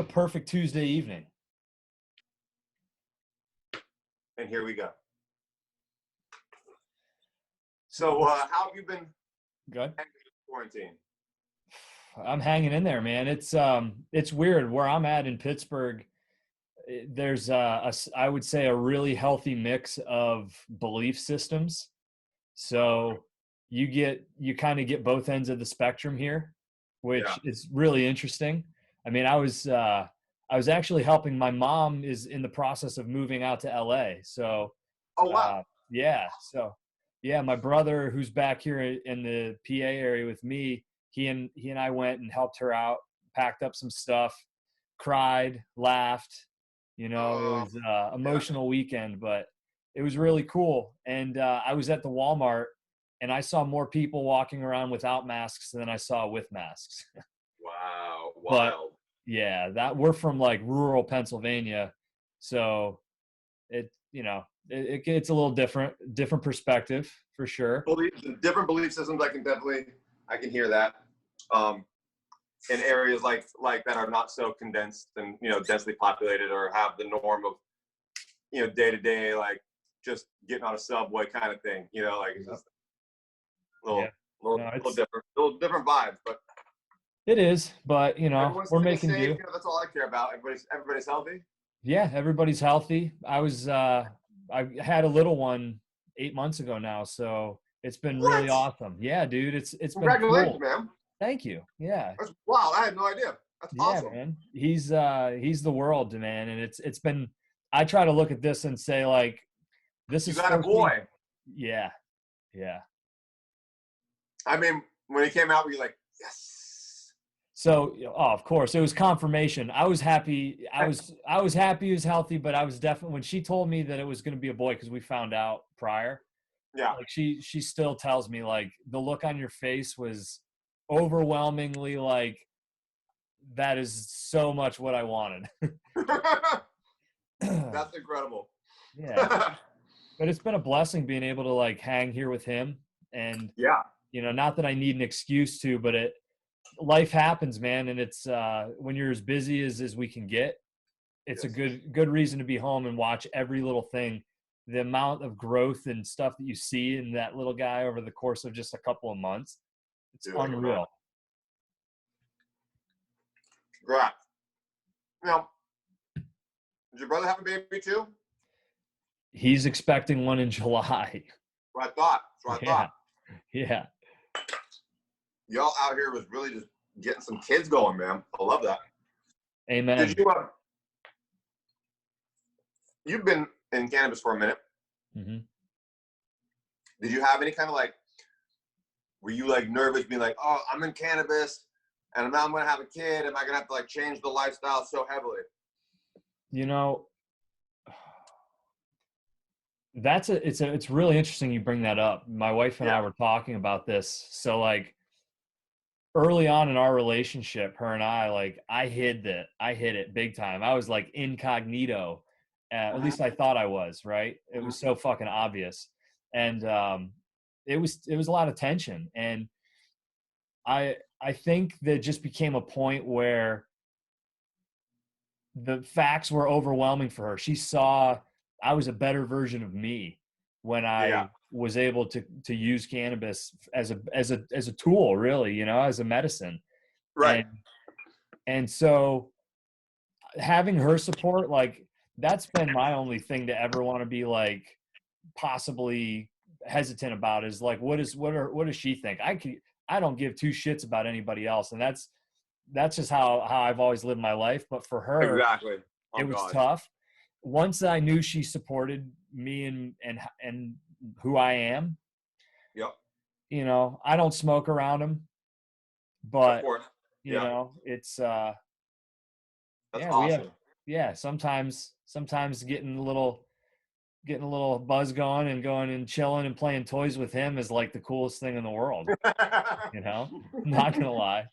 a perfect Tuesday evening. And here we go. So how have you been Good. quarantine? I'm hanging in there, man. It's weird where I'm at in Pittsburgh. There's I would say a really healthy mix of belief systems. So you kind of get both ends of the spectrum here, which is really interesting. I mean, I was actually helping. My mom is in the process of moving out to LA. So, oh wow, yeah, my brother who's back here in the PA area with me, he and I went and helped her out, packed up some stuff, cried, laughed. You know, it was emotional weekend, but it was really cool. And I was at the Walmart and I saw more people walking around without masks than I saw with masks. Wow, wild. But yeah, that we're from like rural Pennsylvania, so it's a little different perspective for sure. Different belief systems. I can hear that. In areas like that are not so condensed and densely populated, or have the norm of day to day, like just getting on a subway kind of thing. It's just little different vibes, but. It is, but we're making do. That's all I care about. Everybody's healthy. Yeah, everybody's healthy. I had a little one 8 months ago now, so it's been really awesome. Yeah, dude, it's been congratulations, cool. man. Thank you. Yeah. That's wow. I had no idea. That's awesome. Yeah, man. He's the world, man, and it's been. I try to look at this and say like, this is. You got a boy. Yeah, yeah. I mean, when he came out, were you like, yes? So, of course, it was confirmation. I was happy. I was happy he was healthy, but I was definitely, when she told me that it was going to be a boy, because we found out prior. Yeah. Like she still tells me like the look on your face was overwhelmingly like, that is so much what I wanted. That's incredible. Yeah. But it's been a blessing being able to like hang here with him, and not that I need an excuse to, but life happens, man, and it's when you're as busy as we can get, it's a good reason to be home and watch every little thing. The amount of growth and stuff that you see in that little guy over the course of just a couple of months, it's unreal. Right. Now, did your brother have a baby too? He's expecting one in July. What I thought. Yeah. Y'all out here was really just getting some kids going, man. I love that. Amen. Did you? You've been in cannabis for a minute. Mm-hmm. Did you have any kind of like? Were you like nervous, being like, "Oh, I'm in cannabis, and now I'm gonna have a kid. Am I gonna have to like change the lifestyle so heavily?" It's really interesting you bring that up. My wife and I were talking about this. So like, early on in our relationship, her and I, like, I hid it big time. I was like incognito. At least I thought I was, right? It was so fucking obvious. And it was a lot of tension. And I think that just became a point where the facts were overwhelming for her. She saw I was a better version of me when I was able to use cannabis as a tool, really, as a medicine. Right. And so having her support, like, that's been my only thing to ever want to be like possibly hesitant about, is like, what does she think? I don't give two shits about anybody else. And that's just how I've always lived my life. But for her, it was tough. Once I knew she supported me and who I am, I don't smoke around him, but it's that's awesome. Sometimes getting a little buzz going and chilling and playing toys with him is like the coolest thing in the world. Not gonna lie.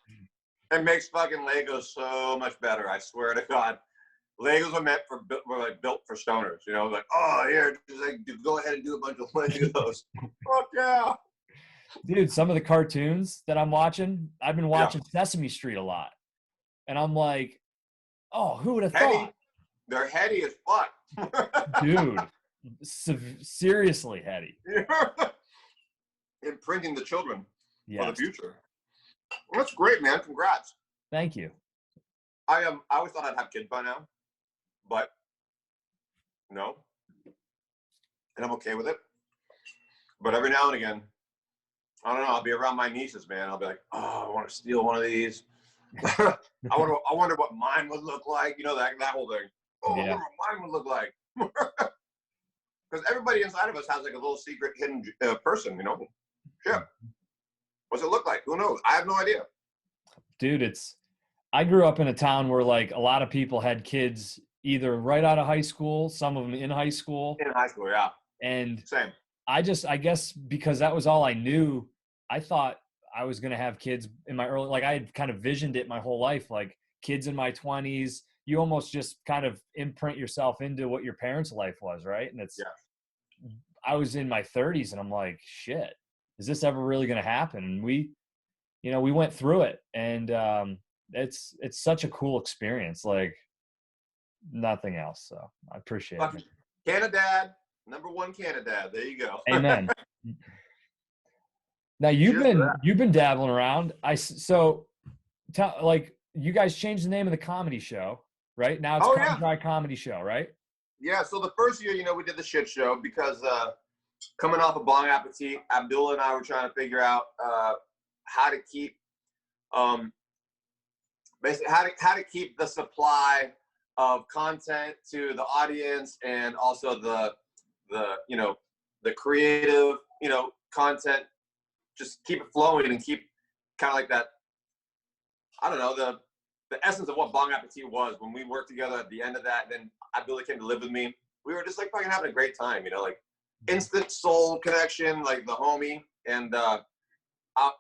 It makes fucking Legos so much better. I swear to God. Legos were like built for stoners, like, oh, here, just like go ahead and do a bunch of Legos. Fuck yeah. Dude, some of the cartoons that I'm watching, I've been watching Sesame Street a lot. And I'm like, Oh, who would have Heady. thought? They're heady as fuck. Dude, seriously heady. Imprinting the children for the Yes. future. Well, that's great, man. Congrats. Thank you. I always thought I'd have kids by now, but no, and I'm okay with it. But every now and again, I don't know. I'll be around my nieces, man. I'll be like, oh, I want to steal one of these. I wonder what mine would look like. You know, that whole thing. Oh, Yeah. I wonder what mine would look like. Because everybody inside of us has like a little secret hidden person, you know? Yeah. What's it look like? Who knows? I have no idea. Dude, I grew up in a town where like a lot of people had kids either right out of high school, some of them in high school. In high school, yeah. And Same. I guess because that was all I knew, I thought I was going to have kids in my early, like I had kind of visioned it my whole life, like kids in my 20s. You almost just kind of imprint yourself into what your parents' life was, right? And I was in my 30s and I'm like, shit, is this ever really going to happen? And we went through it, and it's such a cool experience, like nothing else. So I appreciate it. Canadad, #1 Canadad. There you go. Amen. Now you've been dabbling around. Like you guys changed the name of the comedy show, right? Now it's Cut and Dry Comedy Show, right? Yeah. So the first year, we did the shit show because coming off of Bon Appetit, Abdullah and I were trying to figure out how to keep basically how to keep the supply of content to the audience, and also the creative content, just keep it flowing and keep kind of like that. I don't know, the essence of what Bon Appetit was when we worked together at the end of that. Then Abdullah came to live with me. We were just like fucking having a great time, like instant soul connection, like the homie. And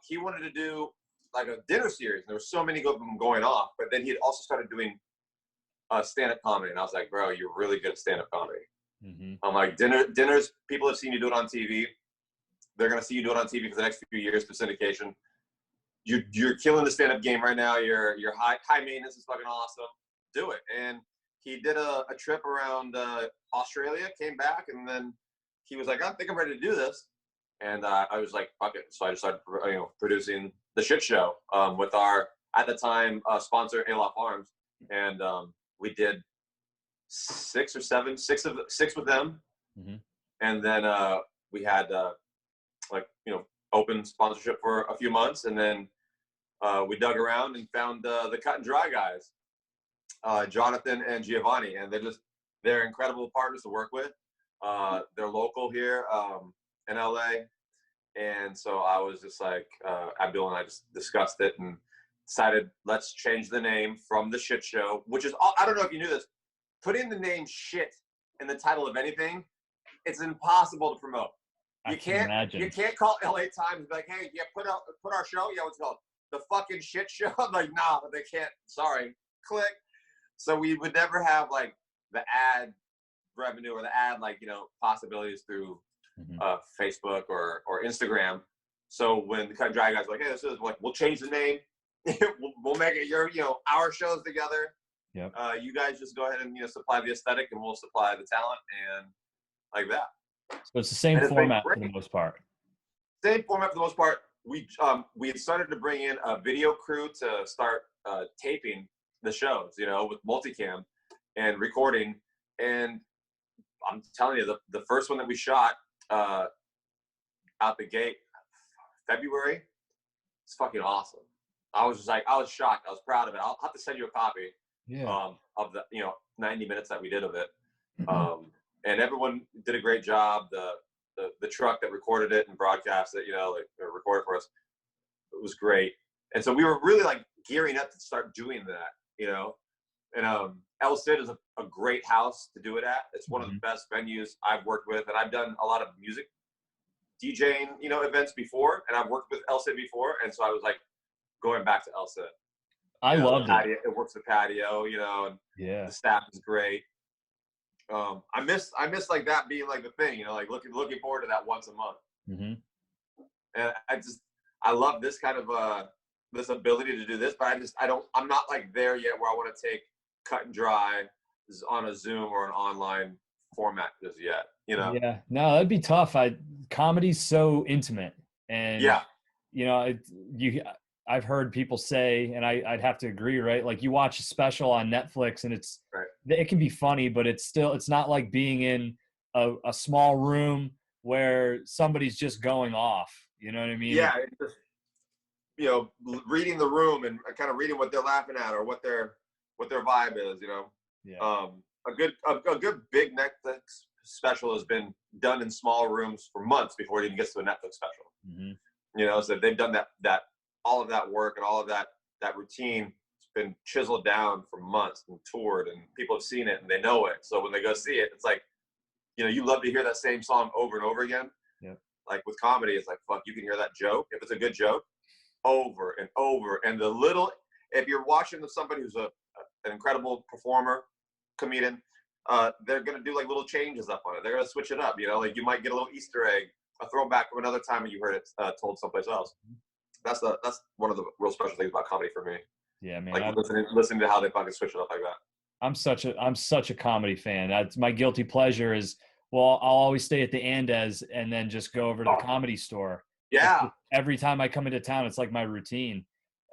he wanted to do like a dinner series. There were so many of them going off, but then he had also started doing stand-up comedy. And I was like, bro, you're really good at stand-up comedy. Mm-hmm. I'm like, dinners, people have seen you do it on TV. They're going to see you do it on TV for the next few years through syndication. You're killing the stand-up game right now. Your high maintenance is fucking awesome. Do it. And he did a trip around Australia, came back, and then he was like, I think I'm ready to do this. And I was like, fuck it. So I just started producing the shit show with our, at the time, sponsor, A-Law Farms. And we did 6 with them. Mm-hmm. And then we had open sponsorship for a few months, and then we dug around and found the Cut and Dry guys, Jonathan and Giovanni, and they're incredible partners to work with. They're local here in LA, and so I was just like, Abdul and I just discussed it and decided, let's change the name from the shit show, which is, I don't know if you knew this, putting the name shit in the title of anything, it's impossible to promote. You can't call LA Times and be like, hey, yeah, put our show. Yeah, what's it called? The fucking shit show. I'm like, nah, they can't. Sorry. Click. So we would never have like the ad revenue or the ad possibilities through Facebook or Instagram. So when the Cut and Dry guys were like, hey, this is like, we'll change the name. we'll make it our shows together. Yep. You guys just go ahead and supply the aesthetic, and we'll supply the talent, and like that. So it's the same format for the most part. Same format for the most part. We had started to bring in a video crew to start taping the shows, with multicam and recording. And I'm telling you, the first one that we shot out the gate, February, it's fucking awesome. I was shocked. I was proud of it. I'll have to send you a copy of the 90 minutes that we did of it. And everyone did a great job. The truck that recorded it and broadcast it, recorded for us, it was great. And so we were really like gearing up to start doing that, And El Cid is a great house to do it at. It's one of the best venues I've worked with, and I've done a lot of music DJing, events before, and I've worked with El Cid before, and so I was like going back to El Cid. I loved it. It works the patio, and the staff is great. I miss like that being like the thing, like looking forward to that once a month. Mm-hmm. And I love this kind of this ability to do this, but I'm not like there yet where I want to take cut and dry on a Zoom or an online format just yet, you know? Yeah, no, that'd be tough. Comedy's so intimate, and Yeah. you know, I've heard people say, and I'd have to agree, right? Like you watch a special on Netflix, and Right. it can be funny, but it's not like being in a small room where somebody's just going off. You know what I mean? Yeah. It's just, you know, reading the room and kind of reading what they're laughing at or what their vibe is, you know. Yeah. A good big Netflix special has been done in small rooms for months before it even gets to a Netflix special. Mm-hmm. You know, so they've done that all of that work and all of that routine has been chiseled down for months and toured, and people have seen it and they know it. So when they go see it, it's like, you know, you love to hear that same song over and over again. Yeah. Like with comedy, it's like, fuck, you can hear that joke if it's a good joke over and over. And if you're watching somebody who's an incredible performer, comedian, they're gonna do like little changes up on it. They're gonna switch it up. You know, like you might get a little Easter egg, a throwback from another time you heard it told someplace else. That's one of the real special things about comedy for me. Yeah, man. Like listening to how they fucking switch it up like that. I'm such a comedy fan. That's my guilty pleasure is, well, I'll always stay at the Andes and then just go over to the Comedy Store. Yeah. Every time I come into town, it's like my routine.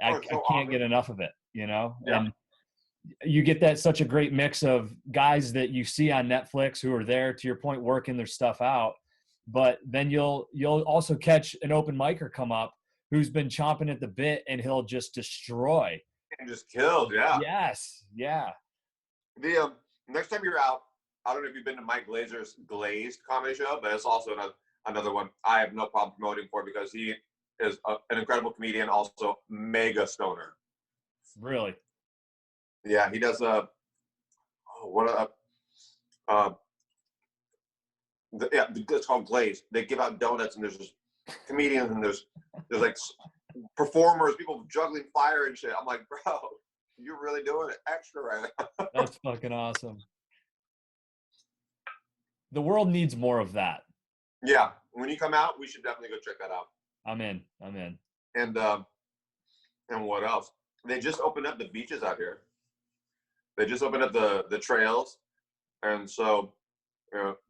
I can't awesome. get enough of it, you know? Yeah. And you get that such a great mix of guys that you see on Netflix who are there, to your point, working their stuff out. But then you'll also catch an open micer come up who's been chomping at the bit, and he'll just destroy. And just killed, yeah. Yes, yeah. The next time you're out, I don't know if you've been to Mike Glazer's Glazed comedy show, but it's also another one I have no problem promoting for because he is an incredible comedian, also mega stoner. Really? Yeah, he does it's called Glazed. They give out donuts and there's just comedians and there's like performers, people juggling fire and shit. I'm like, bro, you're really doing it extra right now. That's fucking awesome. The world needs more of that. Yeah, when you come out, we should definitely go check that out. I'm in. And what else? They just opened up the beaches out here. They just opened up the trails, and so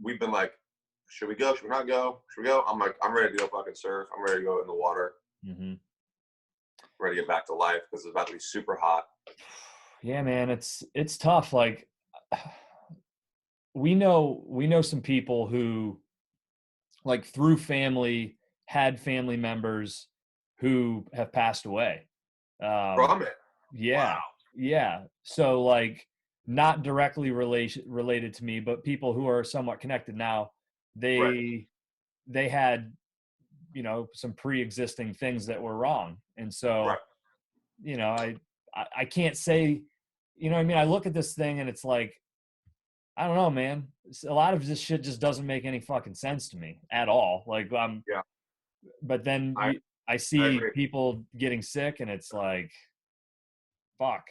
we've been like, should we go? Should we not go? Should we go? I'm like, I'm ready to go fucking surf. I'm ready to go in the water. Mm-hmm. Ready to get back to life because it's about to be super hot. Yeah, man, it's tough. Like we know some people who, like through family, had family members who have passed away. From it. Yeah. Wow. Yeah. So like not directly related to me, but people who are somewhat connected now, they had, you know, some pre-existing things that were wrong. And so, you know, I can't say, you know what I mean? I look at this thing and it's like, I don't know, man. A lot of this shit just doesn't make any fucking sense to me at all. Like but then I see people getting sick and it's like, fuck.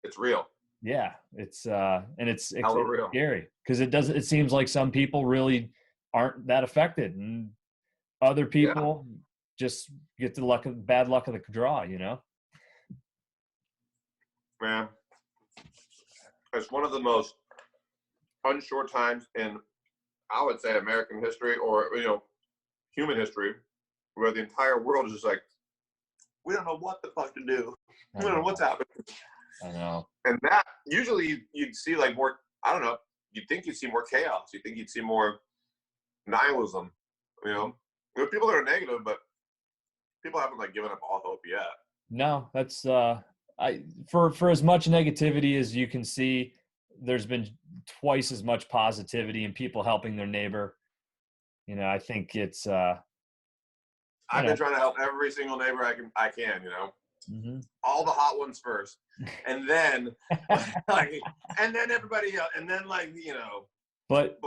It's real. Yeah. It's real. scary because it seems like some people really aren't that affected and other people just get the bad luck of the draw, you know? Man, it's one of the most unsure times in, I would say, American history or, you know, human history, where the entire world is just like, we don't know what the fuck to do. We don't know what's happening. I know. And that, usually you'd see like more, I don't know, you'd think you'd see more chaos. You'd think you'd see more nihilism, you know? There are people that are negative, but people haven't like given up all hope yet. No, that's for as much negativity as you can see, there's been twice as much positivity and people helping their neighbor. You know, I think it's I've been trying to help every single neighbor I can, you know. Mm-hmm. All the hot ones first, and then like, and then everybody else, and then like, you know. But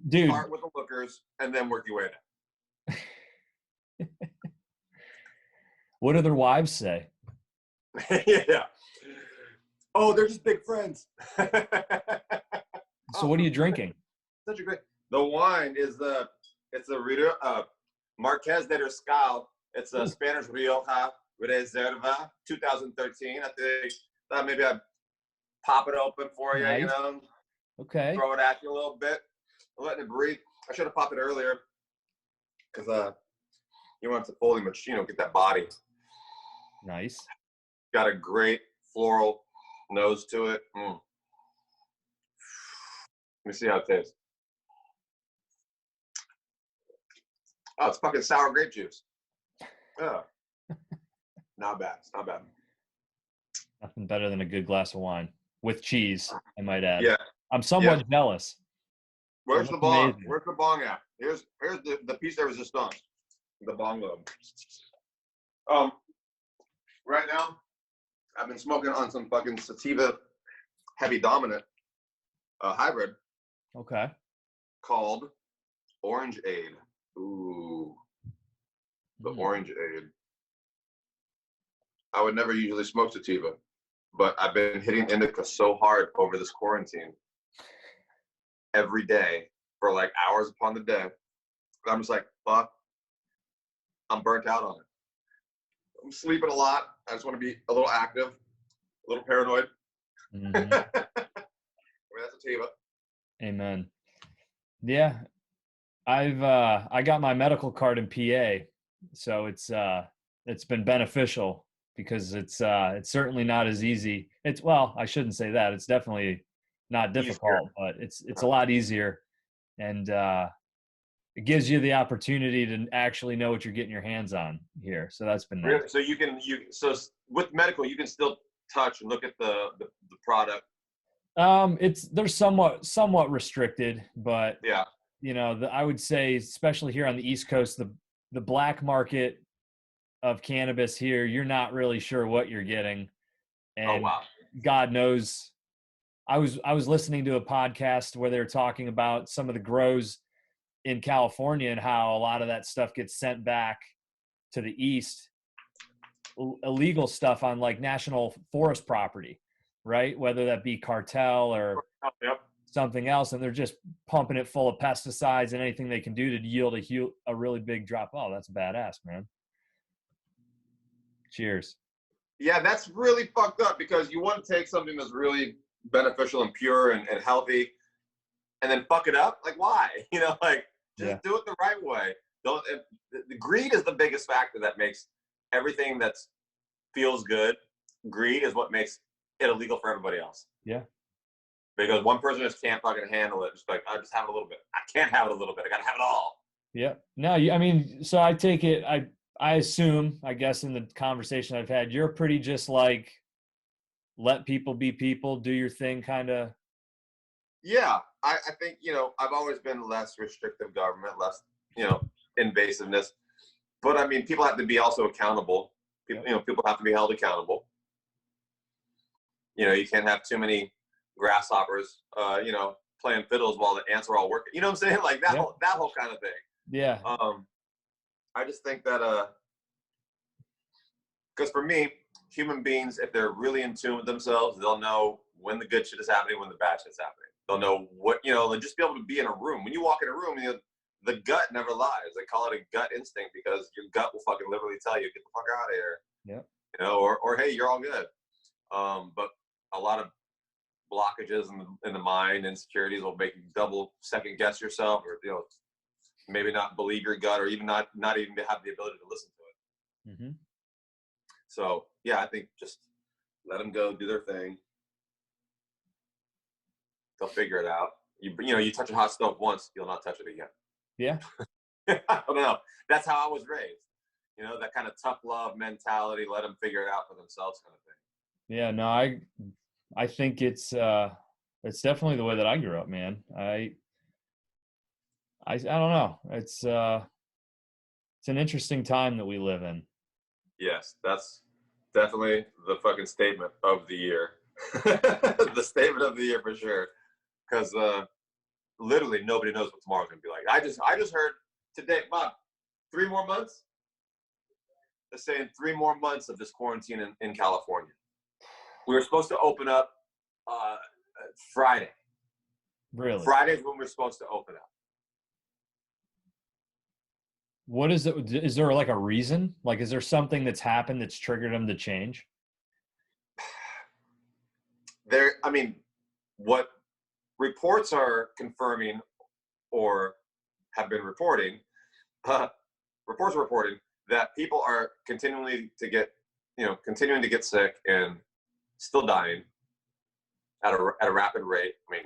dude, start with the lookers and then work your way down. What do their wives say? Yeah. Oh, they're just big friends. So what are you drinking? Such a great. The wine is it's a Marqués de Riscal. It's a Spanish Rioja Reserva 2013. I think maybe I pop it open for you, Nice. Okay. throw it at you a little bit, letting it breathe. I should have popped it earlier because you want to fully, get that body. Nice. Got a great floral nose to it. Let me see how it tastes. Oh, it's fucking sour grape juice. Oh. Not bad. It's not bad. Nothing better than a good glass of wine with cheese, I might add. Yeah. I'm somewhat jealous. Where's the bong? Amazing. Where's the bong at? Here's the piece de resistance. The bong lobe. Right now, I've been smoking on some fucking sativa heavy dominant hybrid. Okay. Called Orange Aid. Ooh. The Orange Aid. I would never usually smoke sativa, but I've been hitting indica so hard over this quarantine every day for like hours upon the day. I'm just like, fuck, I'm burnt out on it. I'm sleeping a lot. I just want to be a little active, a little paranoid. I mean, that's sativa. Amen. Yeah. I got my medical card in PA, so it's been beneficial because it's certainly not as easy. I shouldn't say that. It's definitely not difficult, but it's a lot easier, and it gives you the opportunity to actually know what you're getting your hands on here. So that's been nice. Really? So with medical, you can still touch and look at the product. They're somewhat restricted, but yeah. I would say, especially here on the East Coast, the black market of cannabis here, you're not really sure what you're getting. And God knows, I was listening to a podcast where they were talking about some of the grows in California and how a lot of that stuff gets sent back to the East, illegal stuff on like national forest property, right? Whether that be cartel or something else, and they're just pumping it full of pesticides and anything they can do to yield a really big drop. Oh, that's badass, man. Cheers. Yeah, that's really fucked up because you want to take something that's really beneficial and pure and healthy and then fuck it up. Like, why? Just do it the right way. The greed is the biggest factor that makes everything that feels good. Greed is what makes it illegal for everybody else. Yeah. Because one person just can't fucking handle it. Just like, I just have it a little bit. I can't have it a little bit. I got to have it all. Yeah. No, I mean, so I take it, I assume, I guess in the conversation I've had, you're pretty just like, let people be people, do your thing kind of. Yeah. I think, I've always been less restrictive government, less, invasiveness. But I mean, people have to be also accountable. People have to be held accountable. You can't have too many grasshoppers, playing fiddles while the ants are all working. You know what I'm saying? Like that whole kind of thing. Yeah. I just think that, because for me, human beings, if they're really in tune with themselves, they'll know when the good shit is happening, when the bad shit's happening. They'll know what, they'll just be able to be in a room. When you walk in a room, the gut never lies. They call it a gut instinct because your gut will fucking literally tell you, get the fuck out of here. Yeah. Or hey, you're all good. But a lot of blockages in the mind, insecurities will make you double second guess yourself, or maybe not believe your gut, or even not even have the ability to listen to it. So yeah, I think just let them go, do their thing. They'll figure it out. You touch a hot stove once, you'll not touch it again. Yeah. I don't know. That's how I was raised. That kind of tough love mentality. Let them figure it out for themselves, kind of thing. Yeah. No, I think it's definitely the way that I grew up, man. I don't know. It's an interesting time that we live in. Yes, that's definitely the fucking statement of the year. The statement of the year for sure. Because literally nobody knows what tomorrow's gonna be like. I just heard today, Bob, 3 more months. They're saying 3 more months of this quarantine in California. We were supposed to open up Friday. Really? Friday's when we're supposed to open up. What is it? Is there like a reason? Like, is there something that's happened that's triggered them to change? there, I mean, what reports are confirming or have been reporting, reports are reporting that people are continuing to get sick and still dying at a rapid rate. I mean,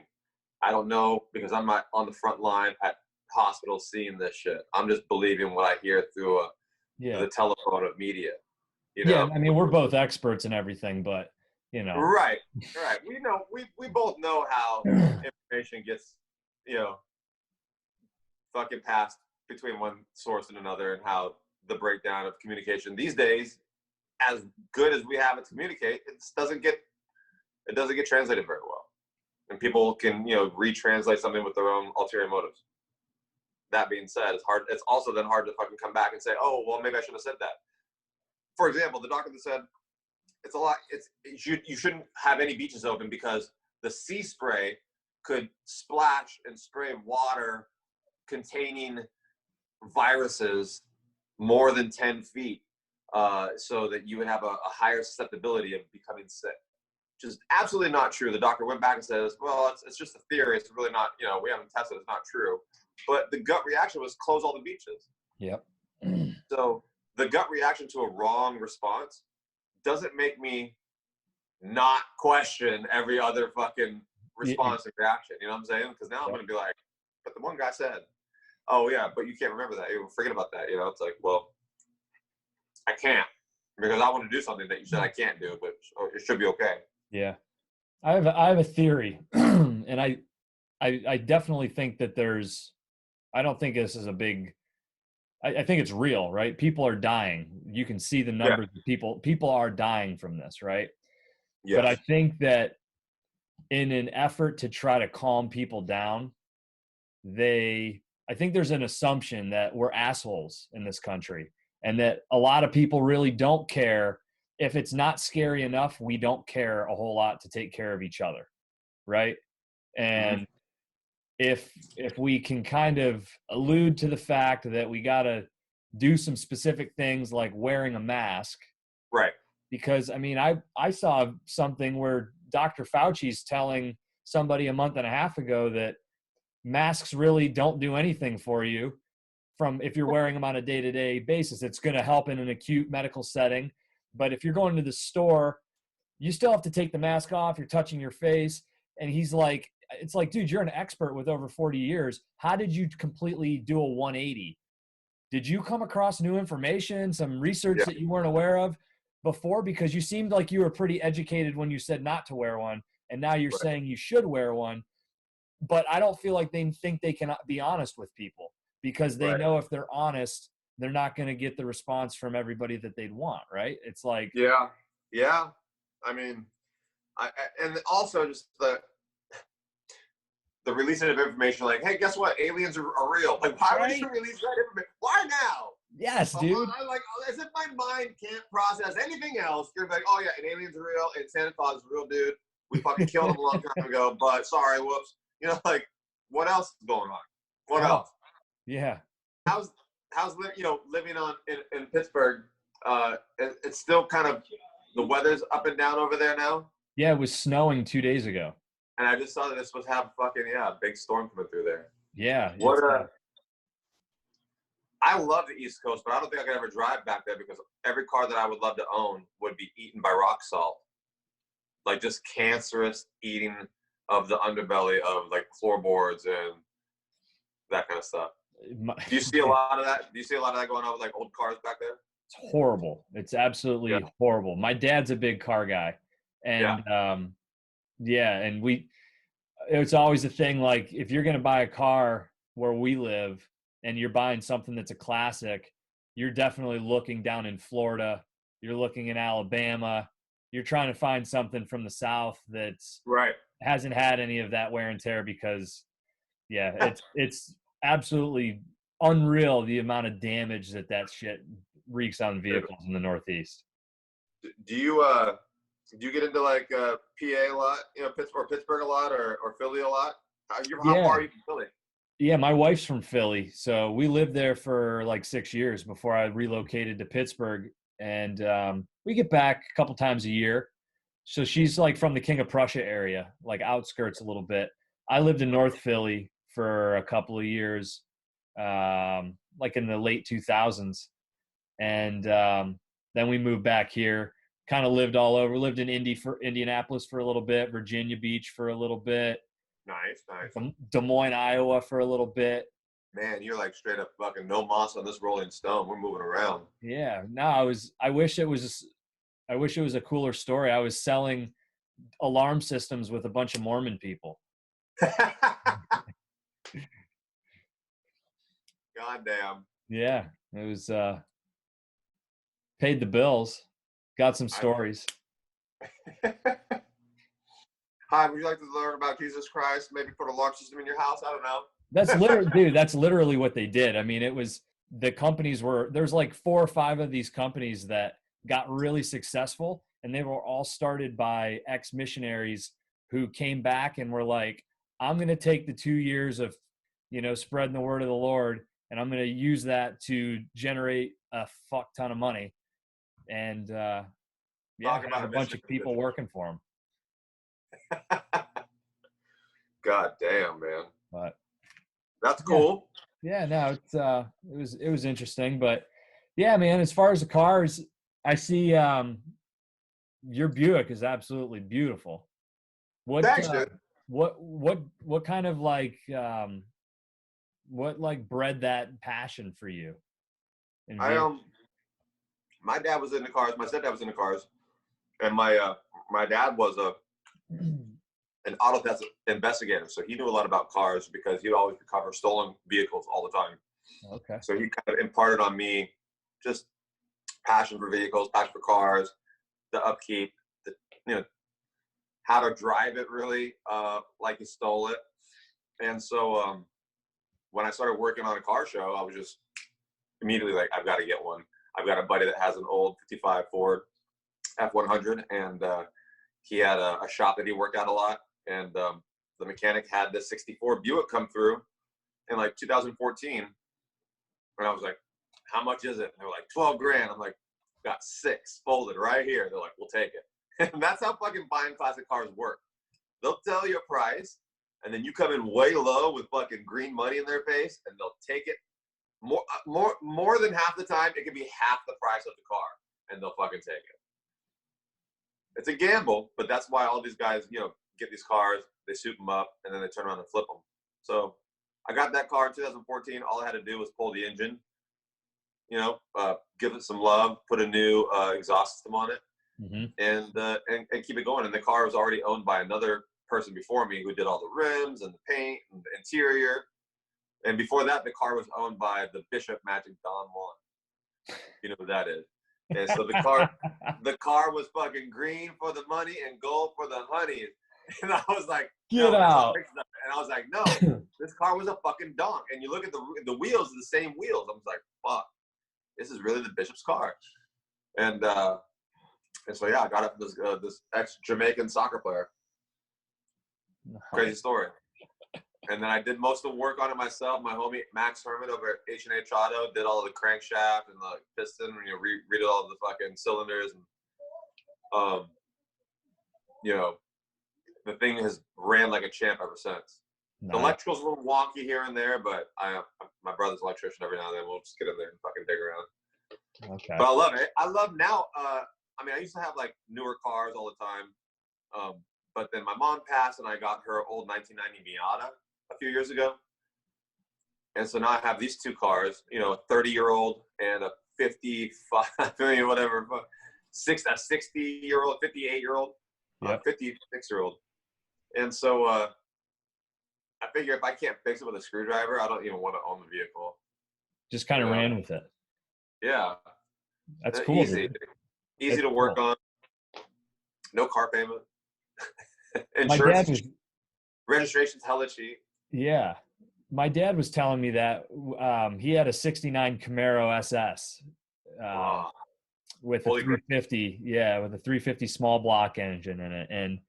I don't know because I'm not on the front line at hospitals seeing this shit. I'm just believing what I hear through the telephone of media. Yeah, I mean, we're both experts in everything, but Right. We both know how information gets, fucking passed between one source and another, and how the breakdown of communication these days, as good as we have it to communicate, it doesn't get translated very well, and people can retranslate something with their own ulterior motives. That being said, it's also then hard to fucking come back and say, oh well, maybe I shouldn't have said that. For example, the doctor that said you shouldn't have any beaches open because the sea spray could splash and spray water containing viruses more than 10 feet, so that you would have a higher susceptibility of becoming sick, which is absolutely not true. The doctor went back and says, well, it's just a theory. It's really not, we haven't tested it. It's not true. But the gut reaction was close all the beaches. Yep. So the gut reaction to a wrong response doesn't make me not question every other fucking response and reaction. You know what I'm saying? Because now I'm going to be like, but the one guy said, oh yeah, but you can't remember that. You forget about that. It's like, well, I can't because I want to do something that you said I can't do, but it should be okay. Yeah. I have a theory, and I definitely think that I don't think this is a big, I think it's real, right? People are dying. You can see the numbers of people are dying from this, right? Yes. But I think that in an effort to try to calm people down, I think there's an assumption that we're assholes in this country, and that a lot of people really don't care. If it's not scary enough, we don't care a whole lot to take care of each other, right? And if we can kind of allude to the fact that we got to do some specific things like wearing a mask, right? Because I mean, I saw something where Dr. Fauci's telling somebody a month and a half ago that masks really don't do anything for you if you're wearing them on a day-to-day basis. It's going to help in an acute medical setting, but if you're going to the store, you still have to take the mask off. You're touching your face. And he's like, it's like, dude, you're an expert with over 40 years. How did you completely do a 180? Did you come across new information, some research that you weren't aware of before? Because you seemed like you were pretty educated when you said not to wear one, and now you're saying you should wear one. But I don't feel like they think they can be honest with people, because they know if they're honest, they're not going to get the response from everybody that they'd want, right? It's like, yeah. I mean, and also just the releasing of information, like, hey, guess what? Aliens are real. Like, why would you release that information? Why now? Yes, dude. I'm like, as if my mind can't process anything else. You're like, oh yeah, and aliens are real, and Santa Claus is a real dude. We fucking killed him a long time ago, but sorry, whoops. Like, what else is going on? What else? Yeah. How's living in Pittsburgh? It's still kind of, the weather's up and down over there now. Yeah, it was snowing 2 days ago. And I just saw that this was have fucking a big storm coming through there. Yeah. I love the East Coast, but I don't think I could ever drive back there because every car that I would love to own would be eaten by rock salt. Like, just cancerous eating of the underbelly of like floorboards and that kind of stuff. Do you see a lot of that? Do you see a lot of that going on with like old cars back there? It's horrible. It's absolutely horrible. My dad's a big car guy, and and it's always a thing. Like, if you're going to buy a car where we live and you're buying something that's a classic, you're definitely looking down in Florida. You're looking in Alabama. You're trying to find something from the South that's hasn't had any of that wear and tear, because it's absolutely unreal the amount of damage that shit wreaks on vehicles in the Northeast. Do you get into like PA a lot, Pittsburgh a lot, or Philly a lot? How far are you from Philly? Yeah, my wife's from Philly, so we lived there for like 6 years before I relocated to Pittsburgh, and we get back a couple times a year. So she's like from the King of Prussia area, like outskirts a little bit. I lived in North Philly for a couple of years, like in the late 2000s. And then we moved back here, kind of lived all over. Lived in Indianapolis for a little bit, Virginia Beach for a little bit, Nice, nice. Des Moines, Iowa for a little bit. Man, you're like straight up fucking no moss on this Rolling Stone. We're moving around. Yeah, no, I wish it was a cooler story. I was selling alarm systems with a bunch of Mormon people. Goddamn. Yeah, it was paid the bills, got some stories. Hi, would you like to learn about Jesus Christ? Maybe put a alarm system in your house? I don't know. That's literally, dude, that's literally what they did. I mean, it was, the companies there's like 4 or 5 of these companies that got really successful, and they were all started by ex-missionaries who came back and were like, I'm going to take the 2 years of, spreading the word of the Lord, and I'm going to use that to generate a fuck ton of money. And yeah, have a bunch of people working for them. God damn, man. But that's cool. Yeah, no, it was interesting. But yeah, man, as far as the cars, I see your Buick is absolutely beautiful. Thanks, dude. What kind of like what like bred that passion for you? My dad was into cars, my stepdad was into cars, and my dad was an auto theft investigator, so he knew a lot about cars because he'd always recover stolen vehicles all the time. Okay. So he kind of imparted on me just passion for vehicles, passion for cars, the upkeep, how to drive it really like you stole it. And so when I started working on a car show, I was just immediately like, I've got to get one. I've got a buddy that has an old 55 Ford F100, and he had a shop that he worked at a lot. And the mechanic had this 64 Buick come through in like 2014. And I was like, how much is it? And they're like, 12 grand. I'm like, got 6 folded right here. They're like, we'll take it. And that's how fucking buying classic cars work. They'll tell you a price, and then you come in way low with fucking green money in their face, and they'll take it. More than half the time, it can be half the price of the car, and they'll fucking take it. It's a gamble, but that's why all these guys, get these cars, they suit them up, and then they turn around and flip them. So I got that car in 2014. All I had to do was pull the engine, give it some love, put a new exhaust system on it, and keep it going. And the car was already owned by another person before me who did all the rims and the paint and the interior. And before that, the car was owned by the Bishop Magic Don Juan. You know who that is. And so the car was fucking green for the money and gold for the honey. And I was like, get out. And I was like, no, this car was a fucking donk. And you look at the wheels, are the same wheels. I was like, fuck, this is really the Bishop's car. And so yeah, I got it from this ex-Jamaican soccer player. Crazy story. And then I did most of the work on it myself. My homie Max Herman over at H&H Auto did all of the crankshaft and the piston, and redid all of the fucking cylinders. And the thing has ran like a champ ever since. Nice. The electrical's a little wonky here and there, but my brother's electrician. Every now and then we'll just get in there and fucking dig around. Okay. But I love it. I love now. I used to have like newer cars all the time, but then my mom passed, and I got her old 1990 Miata a few years ago. And so now I have these 2 cars, a 30-year-old and a 55, whatever, a 60-year-old, 58-year-old, 56-year-old. And so I figure if I can't fix it with a screwdriver, I don't even want to own the vehicle. Just kind of ran with it. Yeah. That's cool. Easy to work on. No car payment. Insurance, registration's hella cheap. Yeah. My dad was telling me that he had a 69 Camaro SS with a 350, with a 350 small block engine in it. And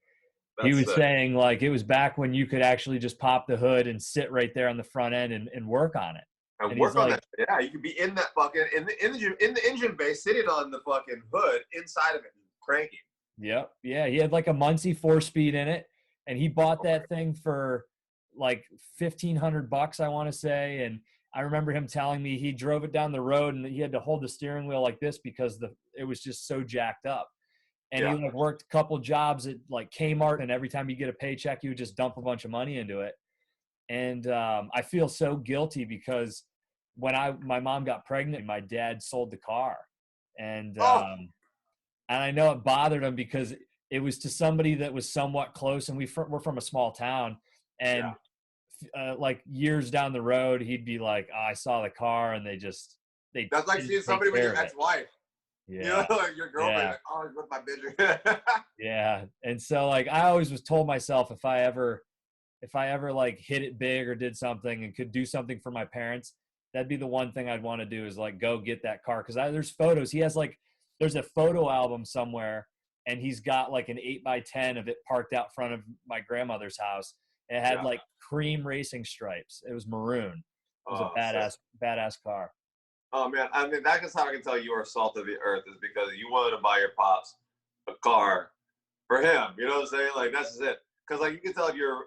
he was saying like it was back when you could actually just pop the hood and sit right there on the front end and work on it. And work on that. Yeah, you could be in that fucking in the engine bay, sitting on the fucking hood inside of it, cranking. Yep. Yeah. He had like a Muncie 4-speed in it, and he bought that thing for like $1,500, I want to say. And I remember him telling me he drove it down the road and he had to hold the steering wheel like this because it was just so jacked up. And he Yeah. like worked a couple jobs at like Kmart, and every time you get a paycheck, he would just dump a bunch of money into it. And I feel so guilty because when my mom got pregnant, my dad sold the car, and Oh, I know it bothered him because it was to somebody that was somewhat close, and we're from a small town, yeah. and like years down the road, he'd be like, oh, "I saw the car," and they That's like didn't seeing take somebody with care your of it. ex-wife. You know, Yeah, like your girlfriend, yeah, like, oh, he's with my bitch. yeah. And so like I always was told myself if I ever like hit it big or did something and could do something for my parents, that'd be the one thing I'd want to do is like go get that car. Cause there's photos. He has like, there's a photo album somewhere, and he's got like an 8x10 of it parked out front of my grandmother's house. It had Yeah. like cream racing stripes. It was maroon. It was a Oh, sick. badass car. Oh man, I mean that's how I can tell you are salt of the earth is because you wanted to buy your pops a car for him. You know what I'm saying? Like that's just it. Because like you can tell if you're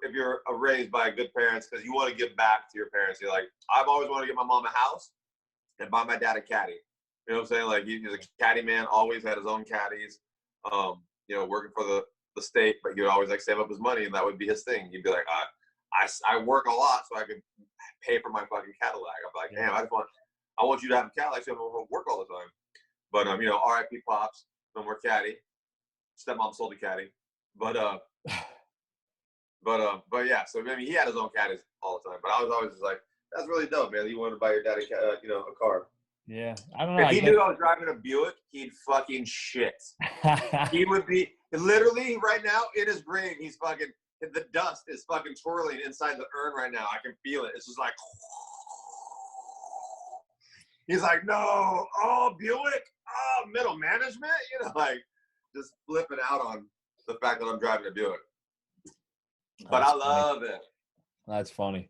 raised by good parents because you want to give back to your parents. You're like, I've always wanted to get my mom a house and buy my dad a caddy. You know what I'm saying? Like he's a caddy man, always had his own caddies. You know, working for the state, but he'd always like save up his money, and that would be his thing. He'd be like, I work a lot so I could pay for my fucking Cadillac. I'm like, Yeah. damn, I want you to have a Cadillac so I don't work all the time. But you know, R.I.P. Pops, no more caddy. Stepmom sold a caddy, but but yeah. So I mean, he had his own caddies all the time. But I was always just like, that's really dope, man. You wanted to buy your dad you know, a car. Yeah. I don't know. If I he guess. knew I was driving a Buick, he'd fucking shit. He would be literally right now in his brain. He's fucking the dust is fucking twirling inside the urn right now. I can feel it. It's just like he's like, no, oh Buick, oh middle management, you know, like just flipping out on the fact that I'm driving a Buick. But That's I funny. love it. That's funny.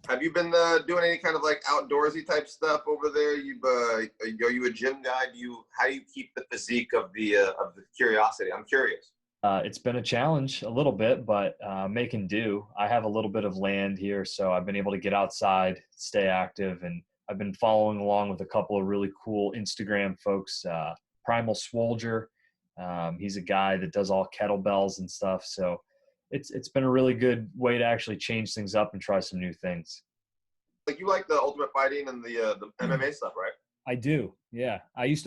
Have you been doing any kind of like outdoorsy type stuff over there? Are you a gym guy? How do you keep the physique of the curiosity? I'm curious. It's been a challenge a little bit, but making do. I have a little bit of land here, so I've been able to get outside, stay active, and I've been following along with a couple of really cool Instagram folks. Primal Swolger, he's a guy that does all kettlebells and stuff. So it's been a really good way to actually change things up and try some new things. Like you like the ultimate fighting and the MMA stuff, right? I do, yeah. I used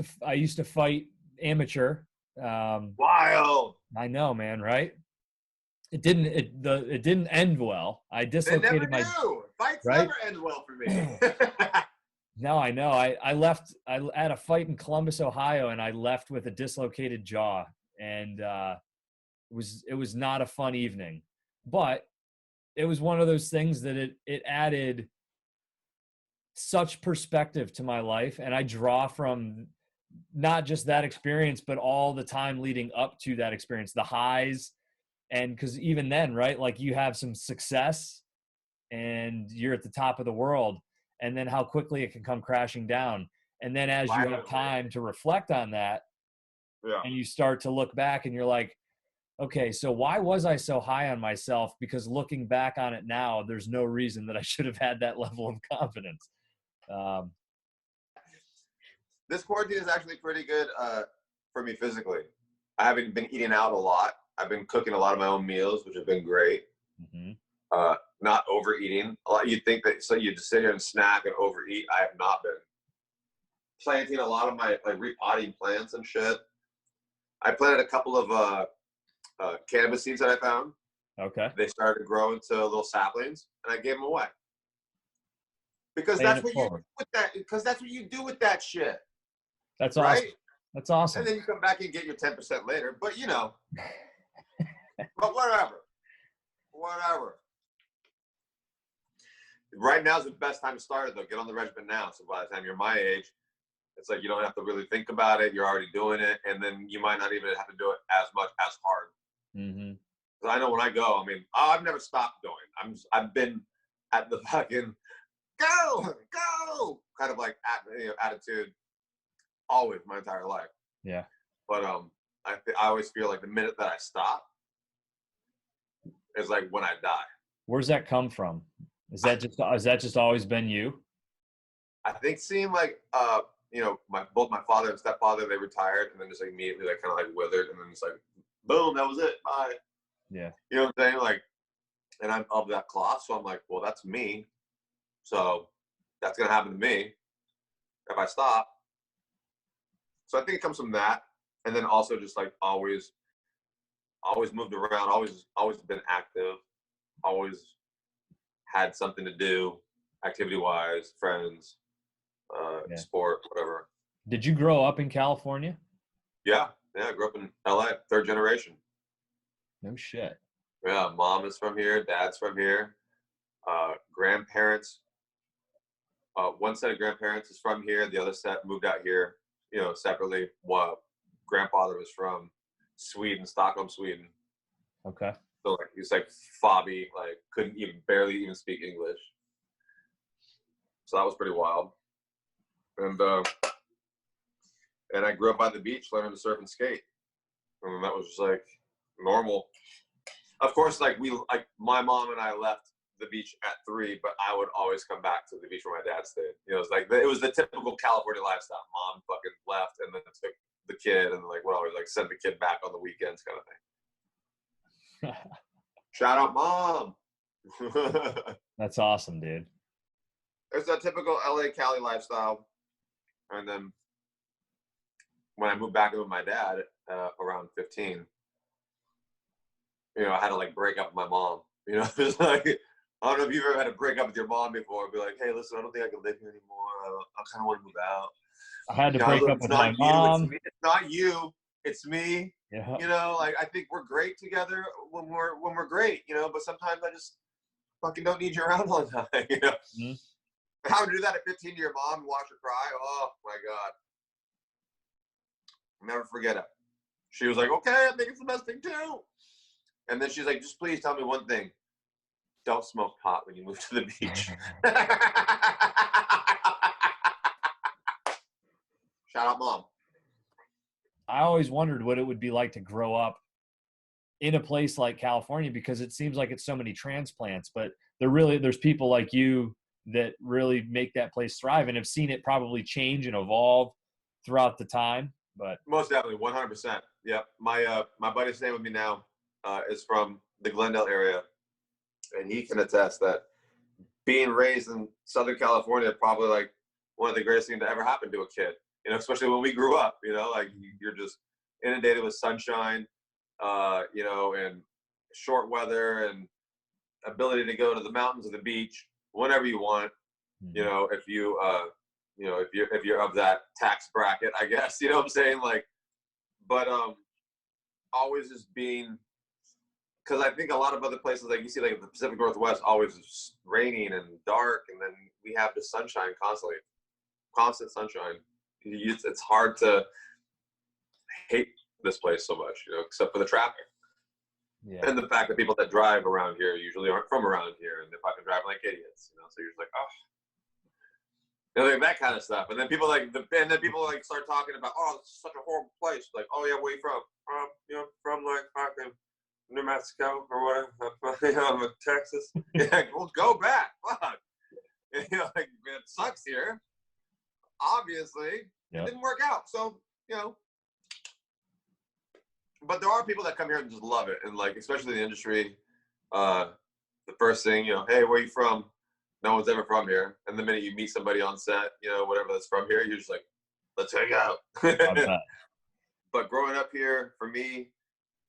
to fight amateur. Wild. I know, man, right? It didn't end well. I They never dislocated my do. Fights right. never end well for me. No, I know. I left. I had a fight in Columbus, Ohio, and I left with a dislocated jaw, and it was not a fun evening. But it was one of those things that it added such perspective to my life, and I draw from not just that experience, but all the time leading up to that experience, the highs, and because even then, right, like you have some success and you're at the top of the world, and then how quickly it can come crashing down. And then as you have time to reflect on that, Yeah. and you start to look back and you're like, okay, so why was I so high on myself? Because looking back on it now, there's no reason that I should have had that level of confidence. This quarantine is actually pretty good for me physically. I haven't been eating out a lot. I've been cooking a lot of my own meals, which have been great. Mm-hmm. Not overeating. A lot. You'd think that so you just sit here and snack and overeat. I have not been. Planting a lot of my like repotting plants and shit. I planted a couple of cannabis seeds that I found. Okay. They started to grow into little saplings, and I gave them away. Because Paying that's it what you do forward. with that. Because that's what you do with that shit, That's right? awesome. That's awesome. And then you come back and get your 10% later. But you know, but whatever. Right now is the best time to start it, though. Get on the regimen now. So by the time you're my age, it's like you don't have to really think about it. You're already doing it, and then you might not even have to do it as much as hard. Mm-hmm. Because I know when I go, I mean, I've never stopped going. I've been at the fucking go kind of like attitude always my entire life. Yeah. But I always feel like the minute that I stop is like when I die. Where's that come from? Has that just always been you? I think seeing like you know, both my father and stepfather, they retired and then just like immediately like kind of like withered and then it's like boom, that was it. Bye. Yeah. You know what I'm saying? Like, and I'm of that cloth, so I'm like, well, that's me. So that's gonna happen to me if I stop. So I think it comes from that, and then also just like always moved around, always been active, always had something to do, activity wise, friends, Yeah. sport, whatever. Did you grow up in California? Yeah, I grew up in LA, third generation. No shit. Yeah, mom is from here, dad's from here, grandparents. One set of grandparents is from here. The other set moved out here, you know, separately. Grandfather was from Sweden, Stockholm, Sweden. Okay. So like he's like fobby, like couldn't even barely even speak English. So that was pretty wild. And I grew up by the beach, learning to surf and skate, and that was just like normal. Of course, like my mom and I left the beach at 3, but I would always come back to the beach where my dad stayed. You know, it was the typical California lifestyle. Mom fucking left and then took the kid and like would always like send the kid back on the weekends kind of thing. Shout out mom. That's awesome, dude. It's a typical LA Cali lifestyle. And then when I moved back in with my dad around 15, you know, I had to like break up with my mom. You know, it's like, I don't know if you've ever had to break up with your mom before. Be like, hey, listen, I don't think I can live here anymore. I kind of want to move out. I had to break up with my mom. It's not you. It's me. Yeah. You know, like I think we're great together when we're great. You know, but sometimes I just fucking don't need you around all the time. You know, how to do that at 15 to your mom and watch her cry? Oh my god, I'll never forget it. She was like, okay, I think it's the best thing too. And then she's like, just please tell me one thing. Don't smoke pot when you move to the beach. Shout out mom. I always wondered what it would be like to grow up in a place like California, because it seems like it's so many transplants, but there's people like you that really make that place thrive and have seen it probably change and evolve throughout the time. But most definitely, 100%. Yep. My buddy staying with me now is from the Glendale area, and he can attest that being raised in Southern California probably like one of the greatest things that ever happened to a kid. You know, especially when we grew up. You know, like you're just inundated with sunshine, you know, and short weather and ability to go to the mountains or the beach whenever you want. You know, if you know, if you're of that tax bracket, I guess, you know what I'm saying? Like, but always just being, because I think a lot of other places, like you see, like the Pacific Northwest, always is raining and dark, and then we have the sunshine constantly, constant sunshine. It's hard to hate this place so much, you know, except for the traffic. Yeah. And the fact that people that drive around here usually aren't from around here, and they're fucking driving like idiots, you know. So you're just like, oh. You know, like that kind of stuff, and then people start talking about, oh, this is such a horrible place. Like, oh yeah, where you from? You know, from like fucking New Mexico or whatever. You know, Texas. Yeah, well, go back. Fuck. You know, like it sucks here. Obviously, It didn't work out. So you know, but there are people that come here and just love it, and like especially in the industry, the first thing, you know, hey, where are you from? No one's ever from here. And the minute you meet somebody on set, you know, whatever that's from here, you're just like, let's hang out. But growing up here for me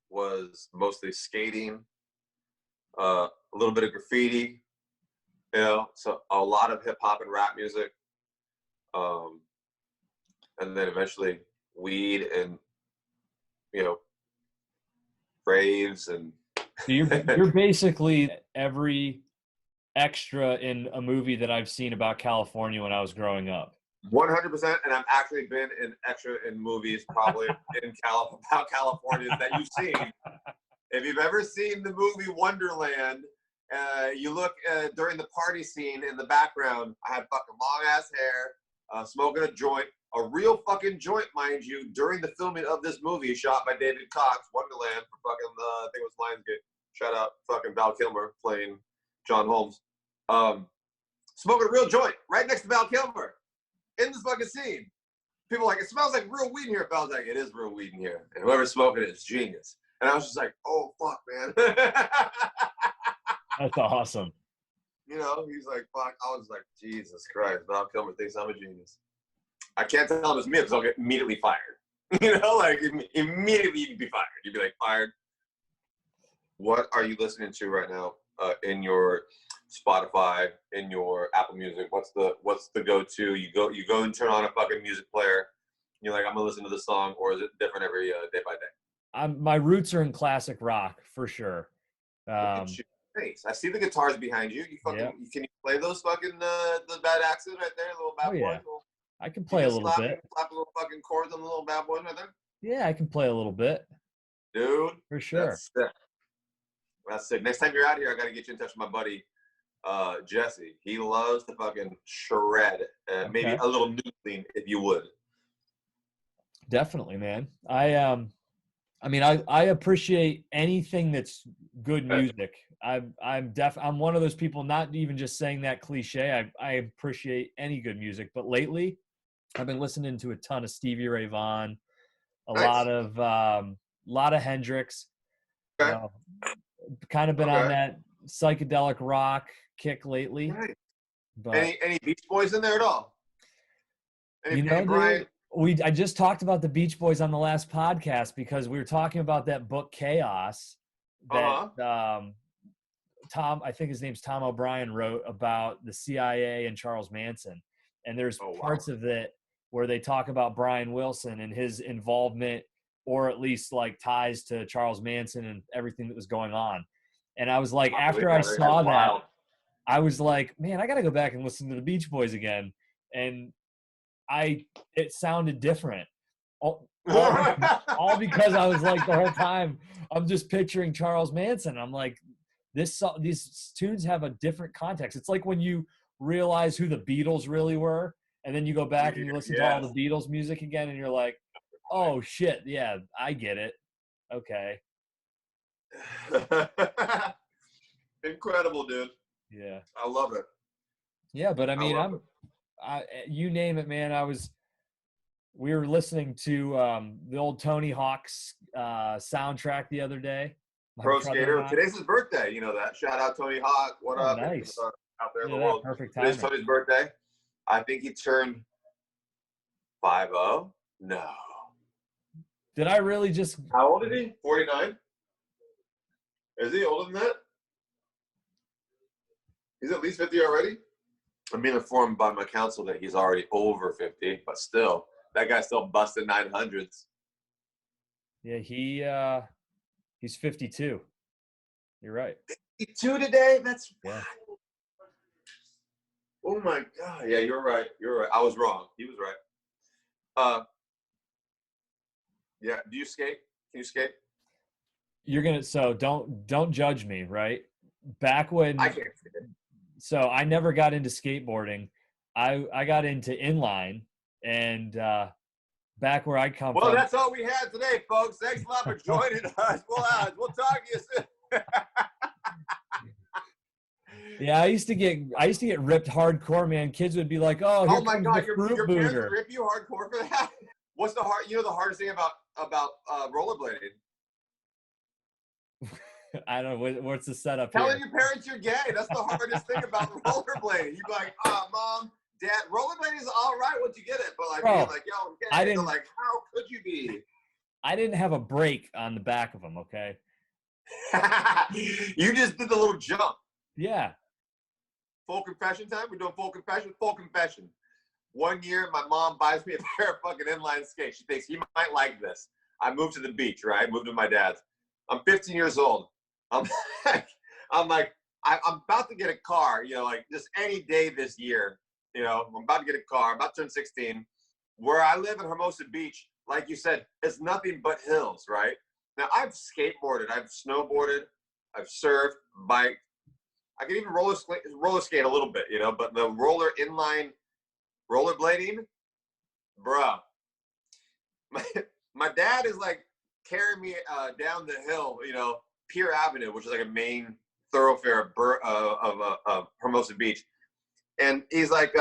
was mostly skating, a little bit of graffiti, you know, so a lot of hip hop and rap music. And then eventually weed and, you know, raves and. You're basically every extra in a movie that I've seen about California when I was growing up. 100%, and I've actually been an extra in movies probably about California that you've seen. If you've ever seen the movie Wonderland, you look during the party scene in the background, I had fucking long ass hair, smoking a joint, a real fucking joint, mind you, during the filming of this movie shot by David Cox, Wonderland, for fucking, I think it was Lionsgate. Shout out fucking Val Kilmer playing John Holmes. Smoking a real joint right next to Val Kilmer in this fucking scene. People are like, it smells like real weed in here. Val's like, it is real weed in here. And whoever's smoking it is genius. And I was just like, oh, fuck, man. That's awesome. You know, he's like, fuck. I was like, Jesus Christ, Val Kilmer thinks I'm a genius. I can't tell him it's me because I'll get immediately fired. You know, like immediately you'd be fired. You'd be like, fired. What are you listening to right now in your Spotify, in your Apple Music? What's the go-to? You go and turn on a fucking music player. You're like, I'm gonna listen to this song, or is it different every day by day? My roots are in classic rock for sure. Nice. I see the guitars behind you. Can you play those fucking the bad axes right there, little bad boys? I can play a little bit. Slap a little fucking chords on the little bad boys right there. Yeah, I can play a little bit. Dude, for sure. That's sick. Next time you're out here, I gotta get you in touch with my buddy Jesse. He loves to fucking shred. Maybe a little noodling, if you would. Definitely, man. I appreciate anything that's good music. I'm one of those people, not even just saying that cliche. I appreciate any good music, but lately I've been listening to a ton of Stevie Ray Vaughan, a lot of Hendrix. Kind of been on that psychedelic rock kick lately. Right. But any Beach Boys in there at all? Any Brian? I just talked about the Beach Boys on the last podcast because we were talking about that book Chaos that Tom, I think his name's Tom O'Brien, wrote about the CIA and Charles Manson. And there's parts of it where they talk about Brian Wilson and his involvement, or at least like ties to Charles Manson and everything that was going on. And I was like, after I saw that, I was like, man, I got to go back and listen to the Beach Boys again. And it sounded different. All because I was like, the whole time I'm just picturing Charles Manson. I'm like, these tunes have a different context. It's like when you realize who the Beatles really were, and then you go back and you listen to all the Beatles music again, and you're like, oh shit, yeah, I get it. Okay. Incredible, dude. Yeah. I love it. Yeah, but I mean, you name it, man. We were listening to the old Tony Hawk's soundtrack the other day. Pro skater. Today's his birthday. You know that. Shout out Tony Hawk. What up? Nice. Out there in the world. Perfect timing. Today's Tony's birthday. I think he turned 50. No. Did I really just? How old is he? 49. Is he older than that? He's at least 50 already. I'm being informed by my counsel that he's already over 50, but still, that guy's still busting 900s. Yeah, he's 52. You're right. 52 today? That's yeah. Oh my God. Yeah, you're right. I was wrong. He was right. Yeah. Do you skate? Can you skate? So don't judge me, right? Back when I can't skate. So I never got into skateboarding. I got into inline, and back where I come from. Well, that's all we had today, folks. Thanks a lot for joining us. We'll talk to you soon. Yeah, I used to get ripped hardcore, man. Kids would be like, "Oh, here my comes God, the your fruit parents booter." would rip you hardcore for that? What's the hardest thing about rollerblading? I don't know. What's the setup Telling here? your parents you're gay. That's the hardest thing about rollerblading. You'd be like, oh, Mom, Dad, rollerblading is all right once you get it. But like, being like, yo, I'm gay. I didn't, they're like, how could you be? I didn't have a brake on the back of them, okay? You just did the little jump. Yeah. Full confession time? We're doing full confession? Full confession. One year, my mom buys me a pair of fucking inline skates. She thinks he might like this. I moved to the beach, right? Moved to my dad's. I'm 15 years old. I'm about to get a car, you know, like just any day this year, you know, I'm about to get a car, I'm about to turn 16. Where I live in Hermosa Beach, like you said, it's nothing but hills, right? Now, I've skateboarded, I've snowboarded, I've surfed, biked. I can even roller skate a little bit, you know, but the rollerblading, bro, my, my dad is like carrying me down the hill, you know, Pier Avenue, which is like a main thoroughfare of Hermosa Beach. And he's like,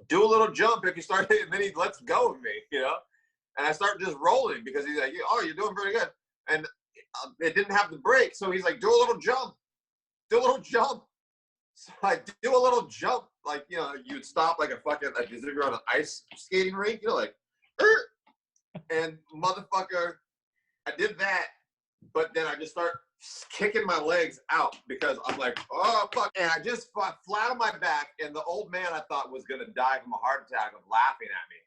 do a little jump if you start, and then he lets go of me, you know? And I start just rolling because he's like, oh, you're doing pretty good. And it didn't have the brake. So he's like, do a little jump. Do a little jump. So I do a little jump. Like, you know, you'd stop like a fucking, like as if you're on an ice skating rink, you know, like, and motherfucker, I did that. But then I just start kicking my legs out because I'm like, oh, fuck. And I just fought flat on my back. And the old man I thought was going to die from a heart attack of laughing at me.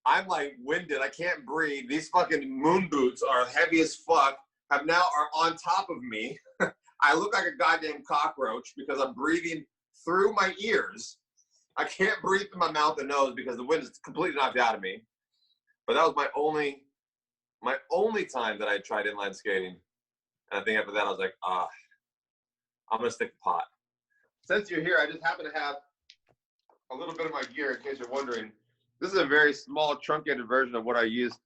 I'm like winded. I can't breathe. These fucking moon boots are heavy as fuck. Are on top of me. I look like a goddamn cockroach because I'm breathing through my ears. I can't breathe through my mouth and nose because the wind is completely knocked out of me. But that was my only time that I tried inline skating. And I think after that I was like, I'm gonna stick to pot. Since you're here, I just happen to have a little bit of my gear in case you're wondering. This is a very small, truncated version of what I use